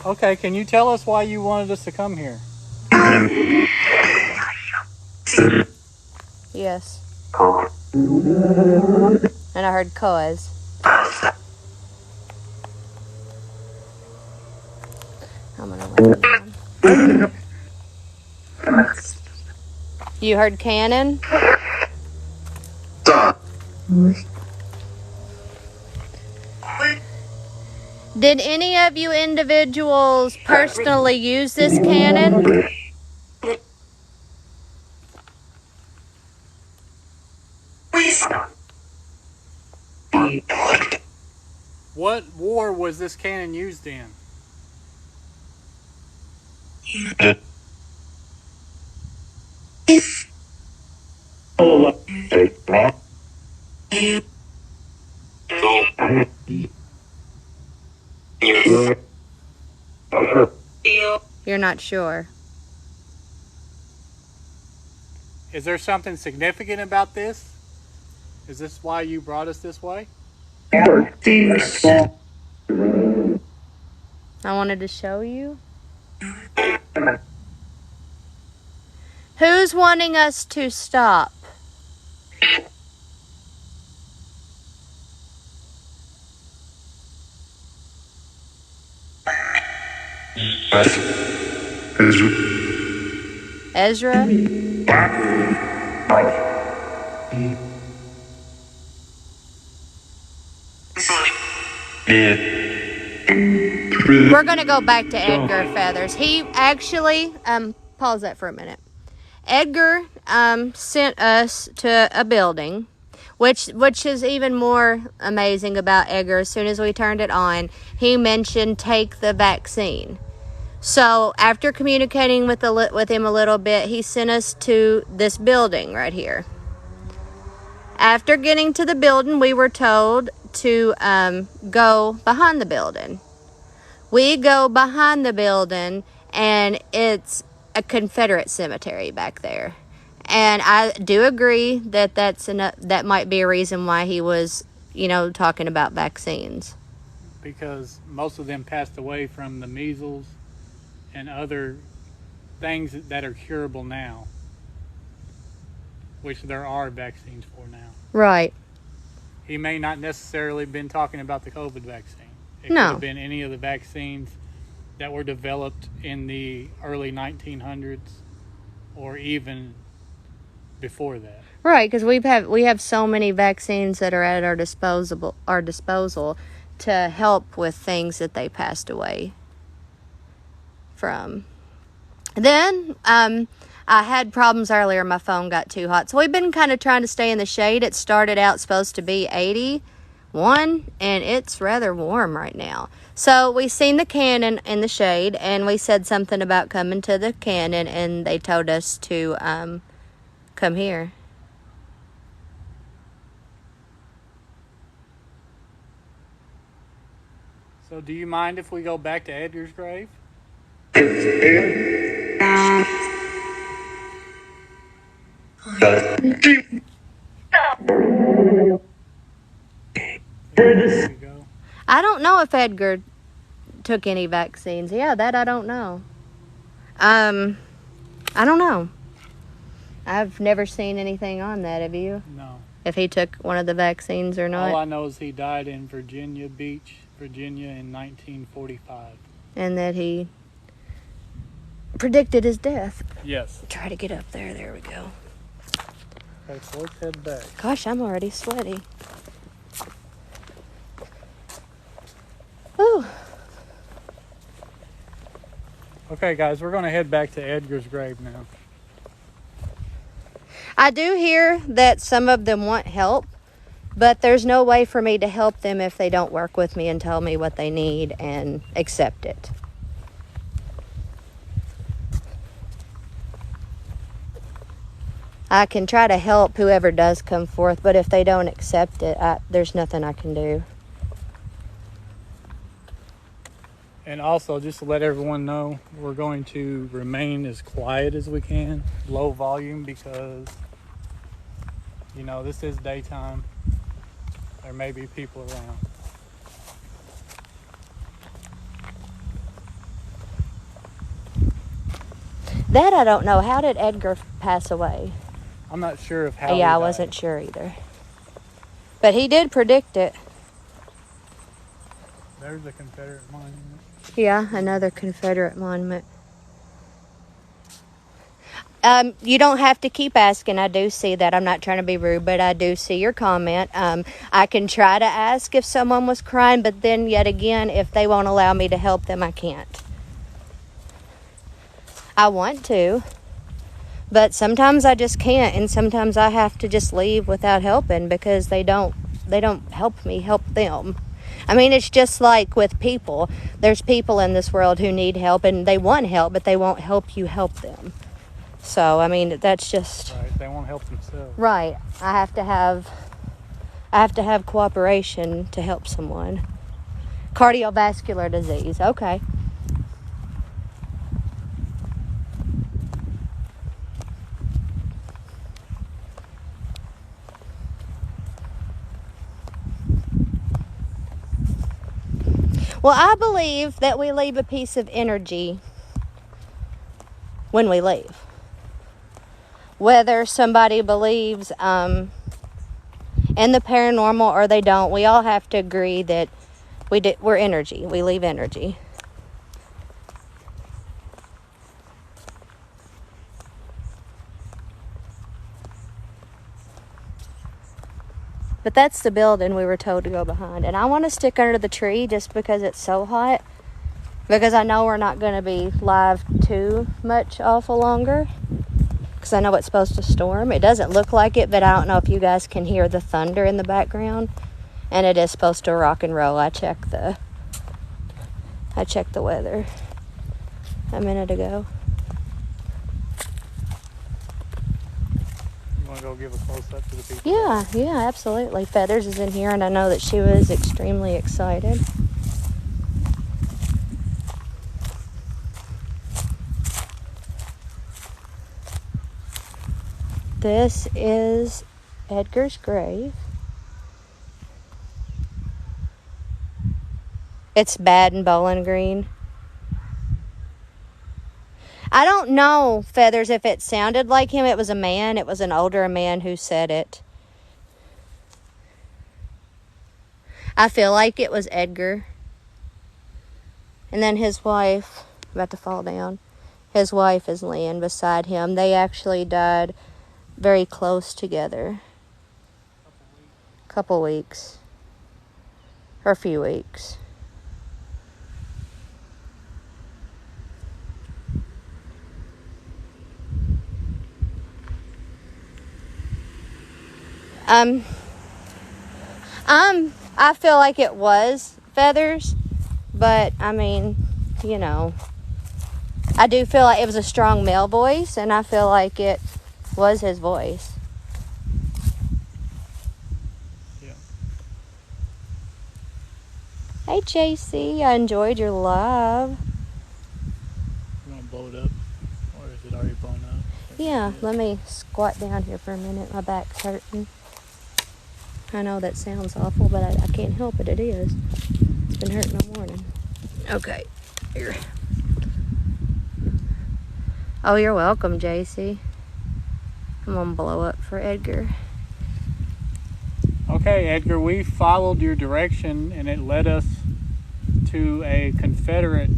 Okay, can you tell us why you wanted us to come here? Yes. And I heard cause. I'm gonna let it down. You heard cannon? Did any of you individuals personally use this cannon? What war was this cannon used in? You're not sure. Is there something significant about this? Is this why you brought us this way? I wanted to show you. Who's wanting us to stop? Ezra? We're going to go back to Edgar Feathers. He actually, pause that for a minute. Edgar sent us to a building Which is even more amazing about Edgar. As soon as we turned it on, he mentioned take the vaccine. So after communicating with him a little bit, he sent us to this building right here. After getting to the building, we were told to go behind the building. We go behind the building, and it's a Confederate cemetery back there. And I do agree that that might be a reason why he was, talking about vaccines. Because most of them passed away from the measles and other things that are curable now, which there are vaccines for now. Right. He may not necessarily been talking about the COVID vaccine. It No. could have been any of the vaccines that were developed in the early 1900s or even before that. Right, because we have so many vaccines that are at our disposal to help with things that they passed away from. Then I had problems earlier. My phone got too hot, so we've been kind of trying to stay in the shade. It started out supposed to be 81, and it's rather warm right now. So we seen the cannon in the shade, and we said something about coming to the cannon, and they told us to come here. So do you mind if we go back to Edgar's grave? There we go. I don't know if Edgar took any vaccines. Yeah, that I don't know. I don't know. I've never seen anything on that. Have you? No. If he took one of the vaccines or not? All I know is he died in Virginia Beach, Virginia in 1945. And that he predicted his death. Yes. Try to get up there. There we go. Okay, so let's head back. Gosh, I'm already sweaty. Ooh. Okay, guys, we're going to head back to Edgar's grave now. I do hear that some of them want help, but there's no way for me to help them if they don't work with me and tell me what they need and accept it. I can try to help whoever does come forth, but if they don't accept it, there's nothing I can do. And also, just to let everyone know, we're going to remain as quiet as we can, low volume, because, this is daytime. There may be people around. That I don't know. How did Edgar pass away? I'm not sure of how he Yeah, I died. wasn't sure either. But he did predict it. There's the Confederate monument. Yeah, another Confederate monument. You don't have to keep asking. I do see that. I'm not trying to be rude, but I do see your comment. I can try to ask if someone was crying, but then yet again, if they won't allow me to help them, I can't. I want to, but sometimes I just can't, and sometimes I have to just leave without helping because they don't help me help them. I mean, it's just like with people. There's people in this world who need help, and they want help, but they won't help you help them. So, I mean, that's just... Right, they won't help themselves. Right. I have to have cooperation to help someone. Cardiovascular disease. Okay. Well, I believe that we leave a piece of energy when we leave. Whether somebody believes in the paranormal or they don't, we all have to agree that we're energy. We leave energy. But that's the building we were told to go behind. And I want to stick under the tree just because it's so hot. Because I know we're not going to be live too much awful longer. because I know it's supposed to storm. It doesn't look like it, but I don't know if you guys can hear the thunder in the background. And it is supposed to rock and roll. I checked the weather a minute ago. You want to go give a close-up to the people? Yeah, absolutely. Feathers is in here, and I know that she was extremely excited. This is Edgar's grave. It's bad in Bowling Green. I don't know, Feathers, if it sounded like him. It was a man. It was an older man who said it. I feel like it was Edgar. And then his wife, about to fall down. His wife is laying beside him. They actually died very close together. Couple weeks. Or a few weeks. I feel like it was Feathers, but I mean, you know, I do feel like it was a strong male voice, and I feel like it was his voice. Yeah. Hey, JC, I enjoyed your live. You want to blow it up? Or is it already blown up? Yeah, let me squat down here for a minute. My back's hurting. I know that sounds awful, but I can't help it. It is. It's been hurting all morning. Okay. Here. Oh, you're welcome, JC. I'm going to blow up for Edgar. Okay, Edgar, we followed your direction, and it led us to a Confederate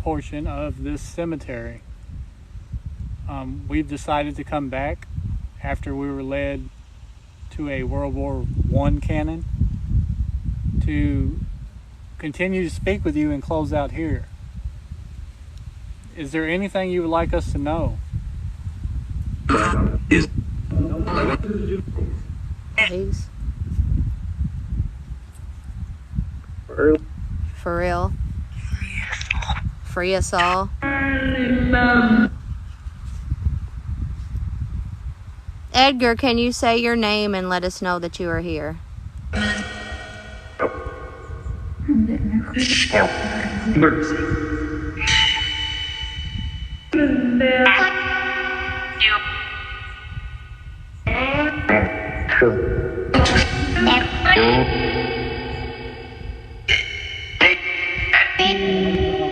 portion of this cemetery. We've decided to come back after we were led to a World War I cannon to continue to speak with you and close out here. Is there anything you would like us to know? Please. For real. Free us all. Edgar, can you say your name and let us know that you are here?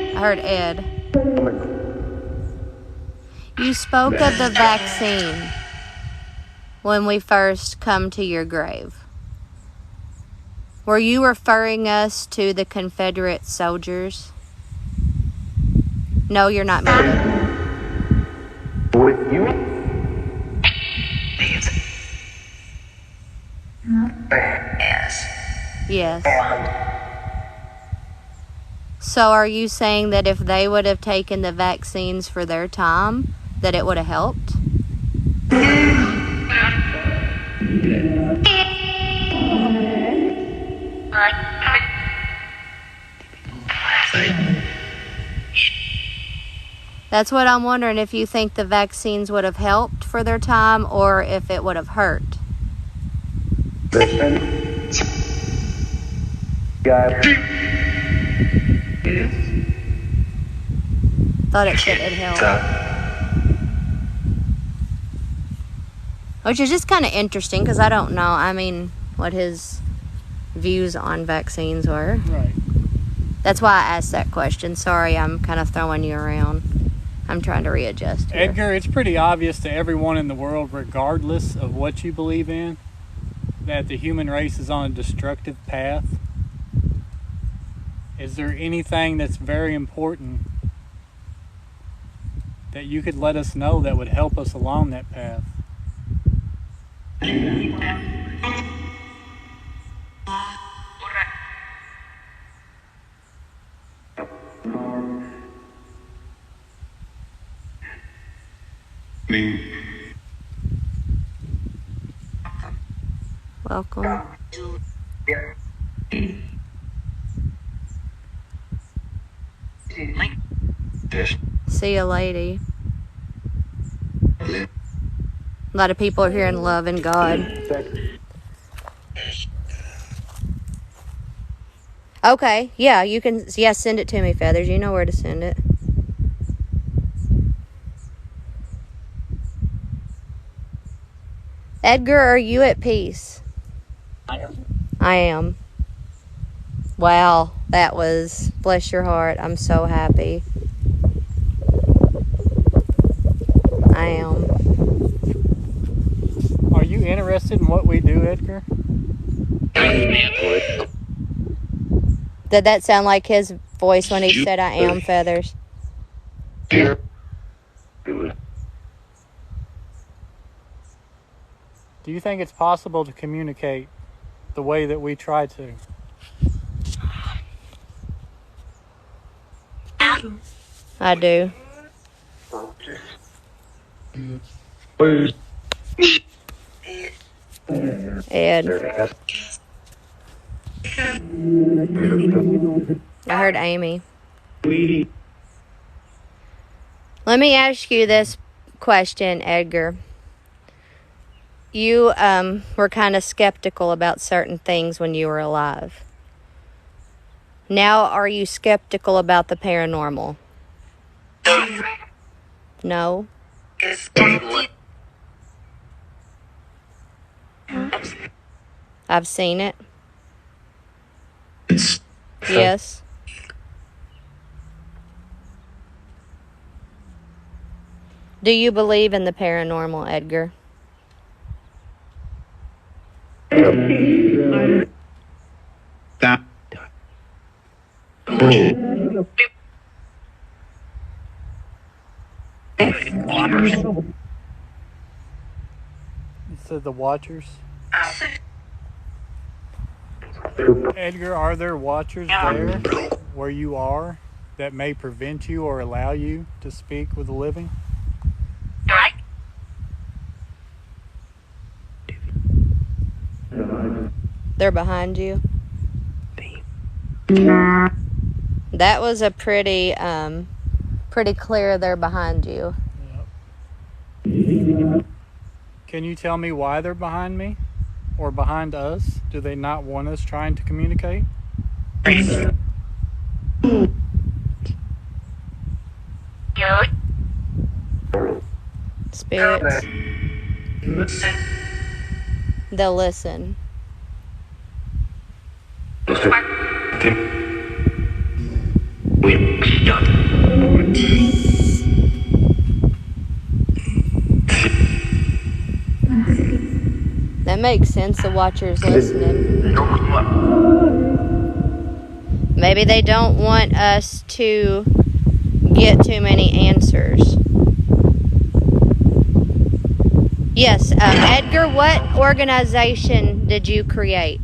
I heard Ed. You spoke of the vaccine when we first come to your grave. Were you referring us to the Confederate soldiers? No, you're not married. Would you? Yes. So are you saying that if they would have taken the vaccines for their time, that it would have helped? That's what I'm wondering, if you think the vaccines would have helped for their time or if it would have hurt. Thought it said it helped. Which is just kind of interesting because I don't know, I mean, what his views on vaccines were. Right. That's why I asked that question. Sorry, I'm kind of throwing you around. I'm trying to readjust here. Edgar, it's pretty obvious to everyone in the world, regardless of what you believe in, that the human race is on a destructive path. Is there anything that's very important that you could let us know that would help us along that path? Welcome. See you, lady. A lot of people are here in love and God. Okay, yeah, you can, yeah, send it to me, Feathers. You know where to send it. Edgar, are you at peace? I am. Wow, that was, bless your heart. I'm so happy. I am. Are you interested in what we do, Edgar? Did that sound like his voice when he said I am, Feathers? Do you think it's possible to communicate the way that we try to? I do. Ed. I heard Amy. Let me ask you this question, Edgar. You were kind of skeptical about certain things when you were alive. Now, are you skeptical about the paranormal? No? I've seen it. Yes. Do you believe in the paranormal, Edgar? You said the Watchers? Edgar, are there Watchers there where you are that may prevent you or allow you to speak with the living? They're behind you. That was a pretty clear they're behind you. Yep. Can you tell me why they're behind me or behind us? Do they not want us trying to communicate? Spirits. They'll listen. That makes sense, the Watcher's listening. Maybe they don't want us to get too many answers. Yes, Edgar, what organization did you create?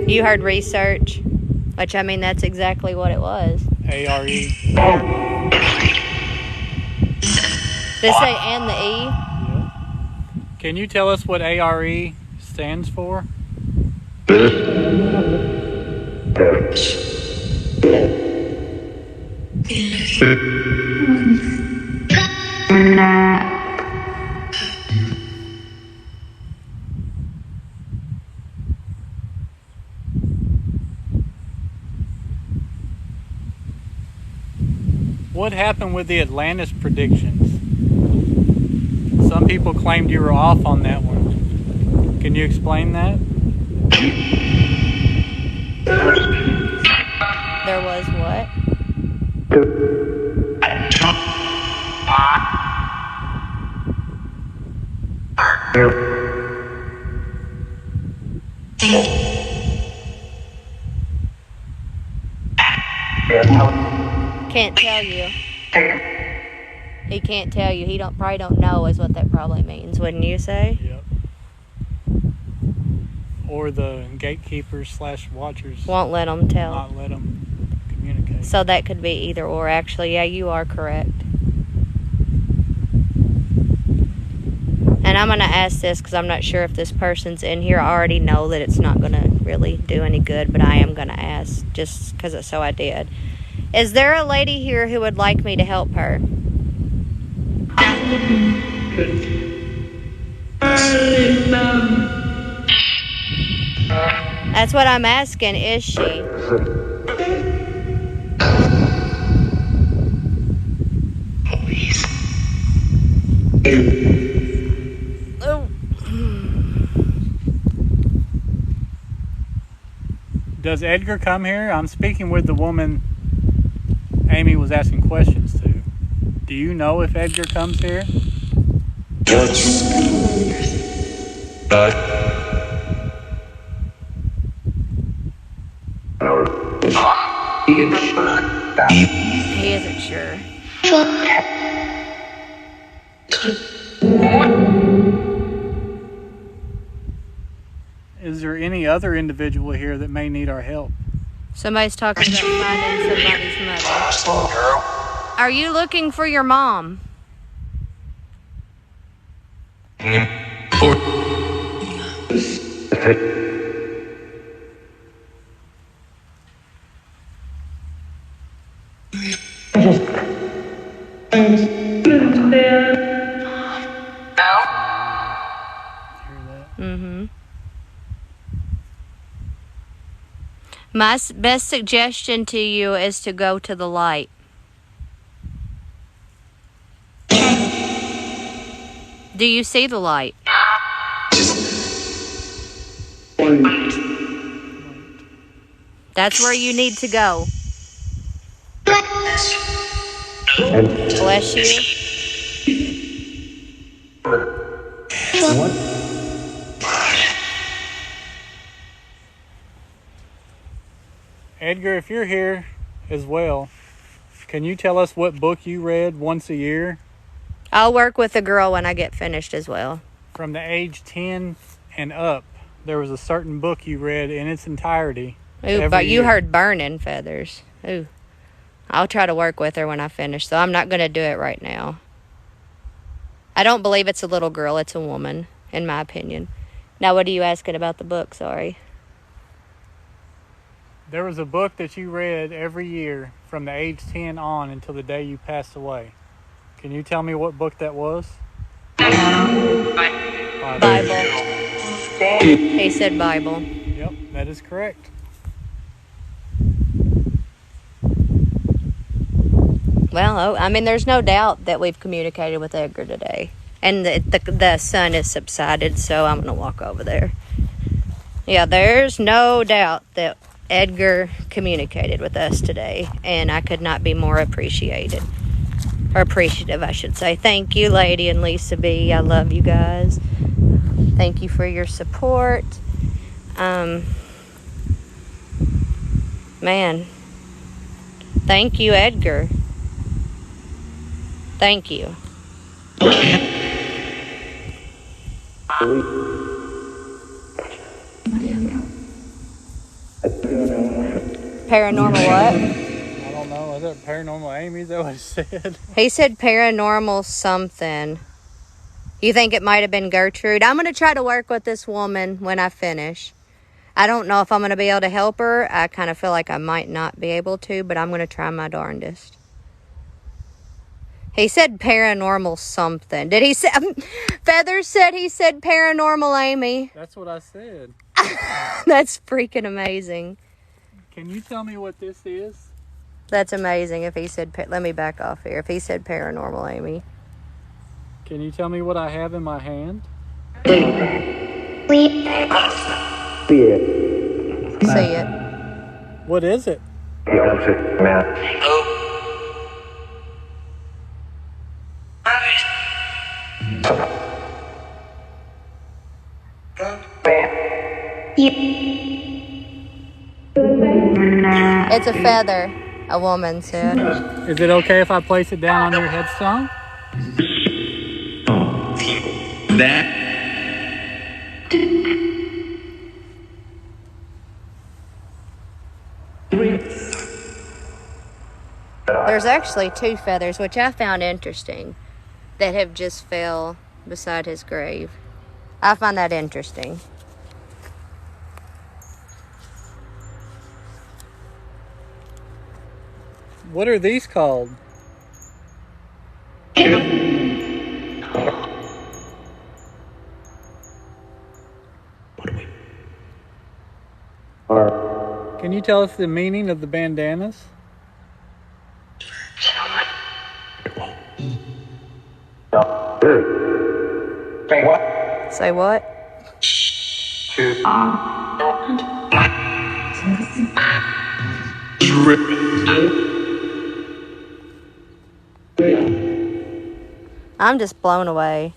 You heard research, which I mean that's exactly what it was. ARE. They say and the E. Yep. Can you tell us what ARE stands for? What happened with the Atlantis predictions? Some people claimed you were off on that one. Can you explain that? There was what? Can't tell you. He can't tell you. He probably don't know is what that probably means, wouldn't you say? Yep. Or the gatekeepers / watchers Won't let them tell. not let them communicate. So that could be either or. Actually, yeah, you are correct. And I'm going to ask this because I'm not sure if this person's in here. I already know that it's not going to really do any good, but I am going to ask just because so I did. Is there a lady here who would like me to help her? That's what I'm asking. Is she? Oh. Does Edgar come here? I'm speaking with the woman Amy was asking questions to. Do you know if Edgar comes here? He isn't sure. Is there any other individual here that may need our help? Somebody's talking about finding somebody's mother. Are you looking for your mom? Mm-hmm. My best suggestion to you is to go to the light. Do you see the light? That's where you need to go. Bless you. Edgar, if you're here as well, can you tell us what book you read once a year? I'll work with the girl when I get finished as well. From the age 10 and up, there was a certain book you read in its entirety. Ooh, but you heard burning feathers. Ooh. I'll try to work with her when I finish, so I'm not going to do it right now. I don't believe it's a little girl, it's a woman, in my opinion. Now, what are you asking about the book? Sorry. There was a book that you read every year from the age 10 on until the day you passed away. Can you tell me what book that was? Bible. He said Bible. Yep, that is correct. Well, I mean, there's no doubt that we've communicated with Edgar today. And the sun has subsided, so I'm going to walk over there. Yeah, there's no doubt that Edgar communicated with us today, and I could not be more appreciative, I should say. Thank you, Lady and Lisa B. I love you guys. Thank you for your support. Man, thank you, Edgar. Thank you. Paranormal what? I don't know. Is that Paranormal Amy? Is that what he said? He said paranormal something. You think it might have been Gertrude? I'm going to try to work with this woman when I finish. I don't know if I'm going to be able to help her. I kind of feel like I might not be able to, but I'm going to try my darndest. He said paranormal something. Did he say... Feathers said he said paranormal Amy. That's what I said. That's freaking amazing. Can you tell me what this is? That's amazing if he said... Let me back off here. If he said paranormal Amy. Can you tell me what I have in my hand? See it. What is it? It's a feather, a woman said. Is it okay if I place it down on your headstone? That. There's actually 2 feathers, which I found interesting, that have just fell beside his grave. I find that interesting. What are these called? Can you tell us the meaning of the bandanas? Say what? I'm just blown away.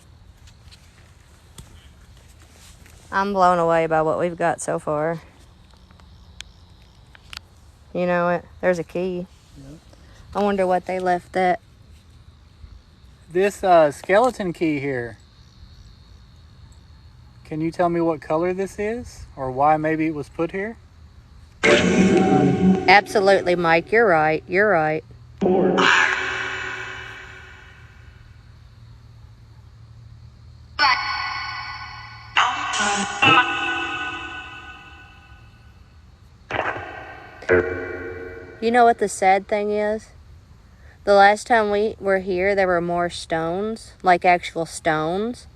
I'm blown away by what we've got so far. You know it. There's a key. Yep. I wonder what they left that. This skeleton key here. Can you tell me what color this is? Or why maybe it was put here? Absolutely, Mike. You're right. You're right. You know what the sad thing is? The last time we were here, there were more stones, like actual stones.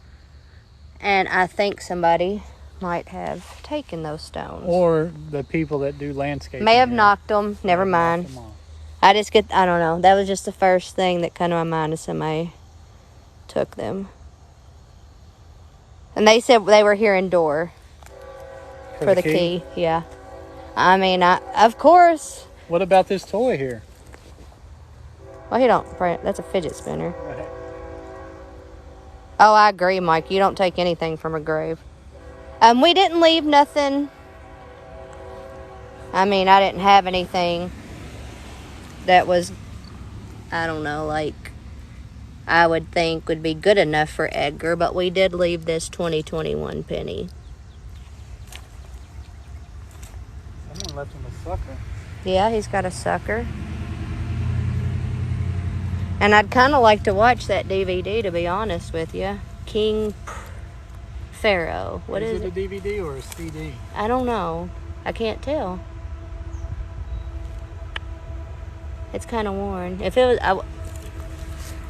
And I think somebody might have taken those stones. Or the people that do landscaping May have here. knocked them. Never Knocked mind. them off. I don't know. That was just the first thing that came to my mind is somebody took them. And they said they were here in door for the key. Yeah. I mean, of course. What about this toy here? Well, that's a fidget spinner. Oh, I agree, Mike. You don't take anything from a grave. We didn't leave nothing. I mean, I didn't have anything that was, I don't know, like I would think would be good enough for Edgar, but we did leave this 2021 penny. Someone left him a sucker. Yeah, he's got a sucker. And I'd kind of like to watch that DVD, to be honest with you. King Pharaoh. What is it? Is it a DVD or a CD? I don't know. I can't tell. It's kind of worn. If it was,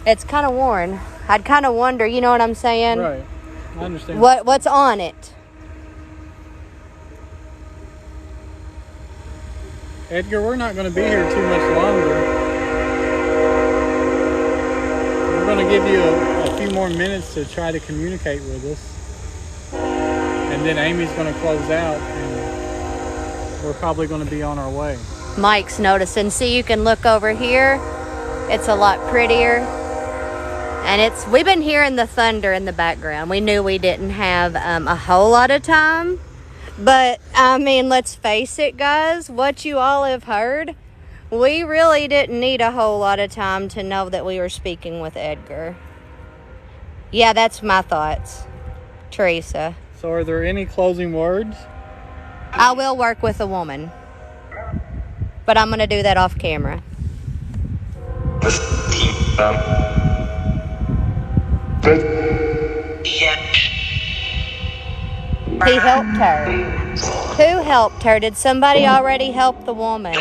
it's kind of worn. I'd kind of wonder. You know what I'm saying? Right. I understand. What's on it? Edgar, we're not going to be here too much longer. We're going to give you a few more minutes to try to communicate with us. And then Amy's going to close out and we're probably going to be on our way. Mike's noticing. See, you can look over here. It's a lot prettier. And we've been hearing the thunder in the background. We knew we didn't have a whole lot of time. But, I mean, let's face it, guys. What you all have heard, we really didn't need a whole lot of time to know that we were speaking with Edgar. Yeah, that's my thoughts. Teresa. So are there any closing words? I will work with a woman. But I'm going to do that off camera. He helped her. Who helped her? Did somebody already help the woman?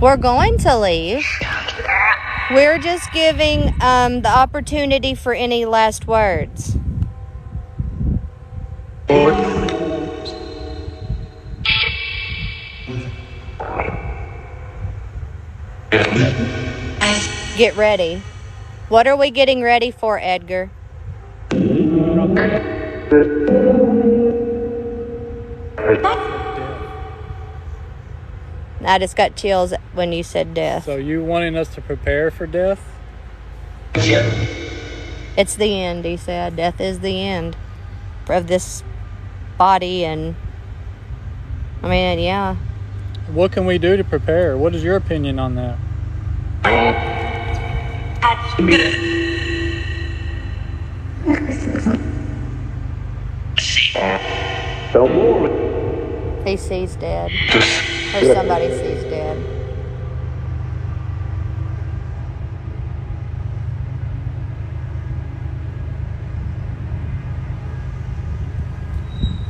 We're going to leave. We're just giving the opportunity for any last words. Get ready. What are we getting ready for, Edgar? I just got chills when you said death. So you wanting us to prepare for death? It's the end, he said. Death is the end of this body, and I mean, yeah. What can we do to prepare? What is your opinion on that? He sees dead. Or somebody sees dead.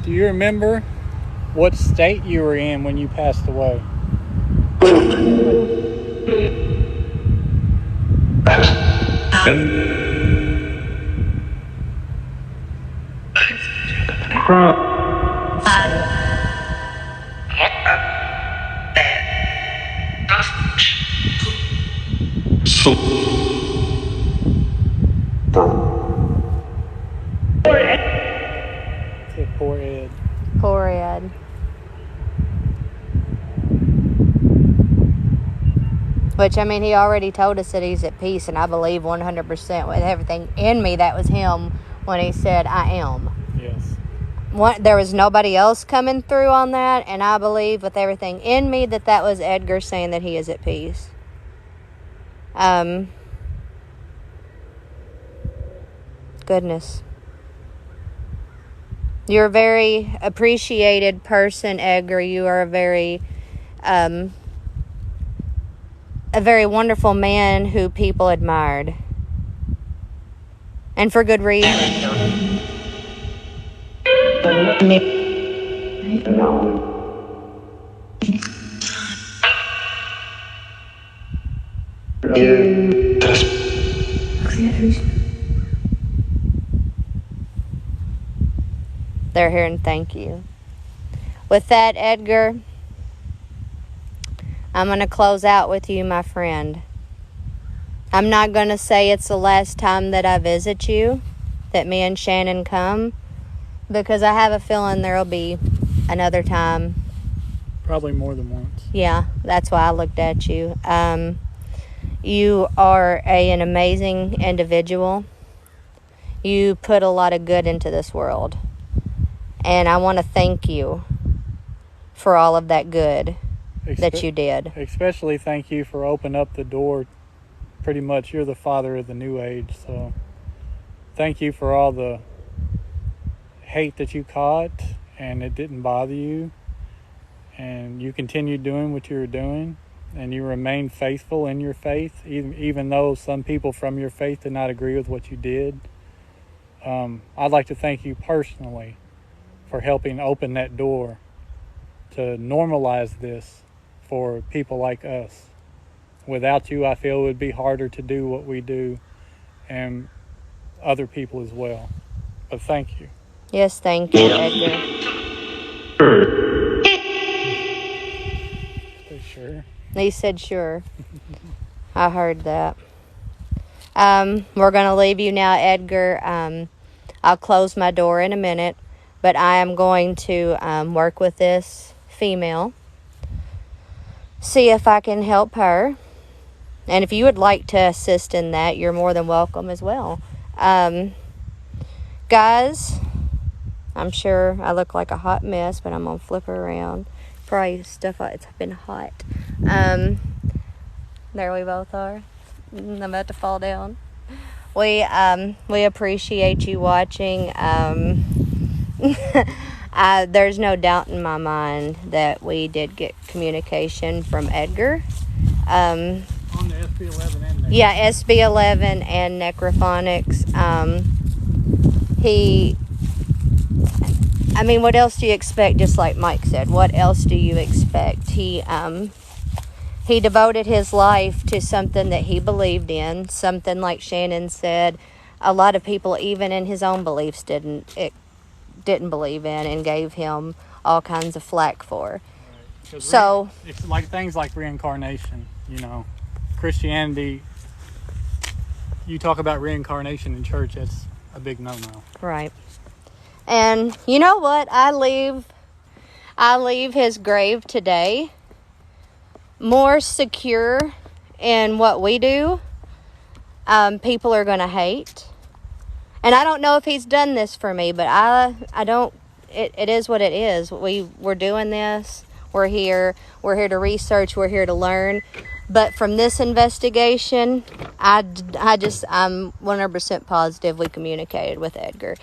Do you remember what state you were in when you passed away? Poor Ed. Poor Ed. Which, I mean, he already told us that he's at peace, and I believe 100% with everything in me that was him when he said, I am. Yes. There was nobody else coming through on that, and I believe with everything in me that was Edgar saying that he is at peace. Goodness. You're a very appreciated person, Edgar. You are a very wonderful man who people admired. And for good reason. They're here and thank you. With that, Edgar, I'm going to close out with you, my friend. I'm not going to say it's the last time that I visit you, that me and Shannon come, because I have a feeling there'll be another time. Probably more than once. Yeah, that's why I looked at you. You are an amazing individual. You put a lot of good into this world. And I want to thank you for all of that good that you did. Especially thank you for opening up the door. Pretty much you're the father of the new age. So thank you for all the hate that you caught and it didn't bother you. And you continued doing what you were doing. And you remained faithful in your faith, even though some people from your faith did not agree with what you did. I'd like to thank you personally for helping open that door to normalize this for people like us. Without you, I feel it would be harder to do what we do and other people as well. But thank you. Yes, thank you, Edgar. Sure. He said sure. I heard that. We're going to leave you now, Edgar. I'll close my door in a minute, but I am going to work with this female, see if I can help her. And if you would like to assist in that, you're more than welcome as well. Guys, I'm sure I look like a hot mess, but I'm going to flip her around. Probably stuff like it's been hot. There we both are. I'm about to fall down. We appreciate you watching. There's no doubt in my mind that we did get communication from Edgar. On the SB11 and necrophonics. Yeah, SB11 and necrophonics. I mean, what else do you expect? Just like Mike said, what else do you expect? He devoted his life to something that he believed in, something like Shannon said, a lot of people, even in his own beliefs, didn't believe in and gave him all kinds of flack for. Right. So it's like things like reincarnation, Christianity, you talk about reincarnation in church, that's a big no-no. Right. And you know what? I leave his grave today more secure in what we do people are going to hate. And I don't know if he's done this for me, but I don't, it is what it is. We're doing this. We're here to research, we're here to learn. But from this investigation, I'm 100% positive we communicated with Edgar.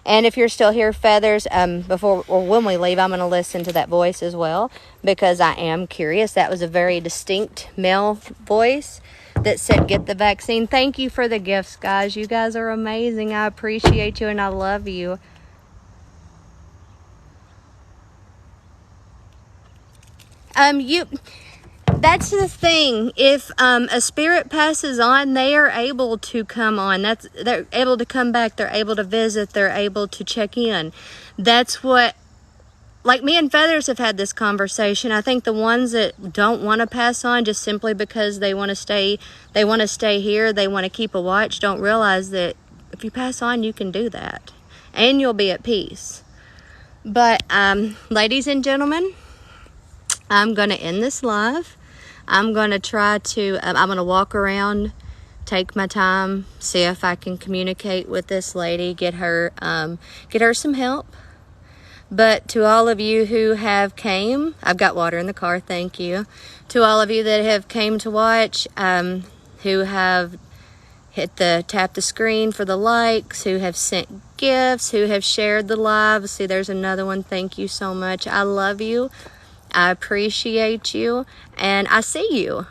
And if you're still here, Feathers, before or when we leave, I'm going to listen to that voice as well, because I am curious. That was a very distinct male voice that said, get the vaccine. Thank you for the gifts, guys. You guys are amazing. I appreciate you and I love you. That's the thing. If a spirit passes on, they are able to come on. They're able to come back. They're able to visit. They're able to check in. That's what, like me and Feathers have had this conversation. I think the ones that don't want to pass on just simply because they want to stay here, they want to keep a watch, don't realize that if you pass on, you can do that. And you'll be at peace. But, ladies and gentlemen, I'm going to end this live. I'm going to try to, I'm going to walk around, take my time, see if I can communicate with this lady, get her some help. But to all of you who have came, I've got water in the car, thank you. To all of you that have came to watch, who have tapped the screen for the likes, who have sent gifts, who have shared the live. See, there's another one. Thank you so much. I love you. I appreciate you, and I see you.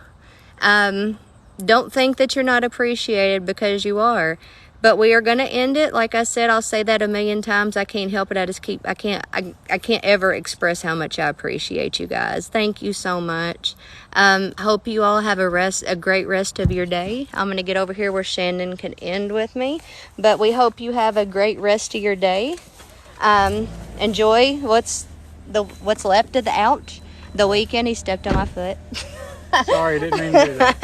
Don't think that you're not appreciated, because you are. But we are going to end it. Like I said, I'll say that a million times. I can't help it. I can't ever express how much I appreciate you guys. Thank you so much. Hope you all have a great rest of your day. I'm going to get over here where Shannon can end with me. But we hope you have a great rest of your day. Enjoy what's left of the weekend. He stepped on my foot. Sorry, didn't mean to do that.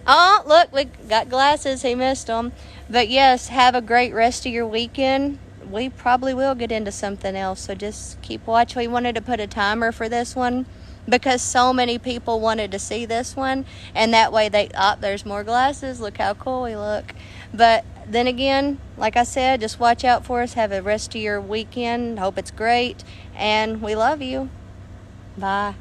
Oh, look, we got glasses. He missed them. But yes, have a great rest of your weekend. We probably will get into something else, so just keep watching. We wanted to put a timer for this one because so many people wanted to see this one, and that way there's more glasses. Look how cool we look. But then again, like I said, just watch out for us. Have a rest of your weekend. Hope it's great, and we love you. Bye.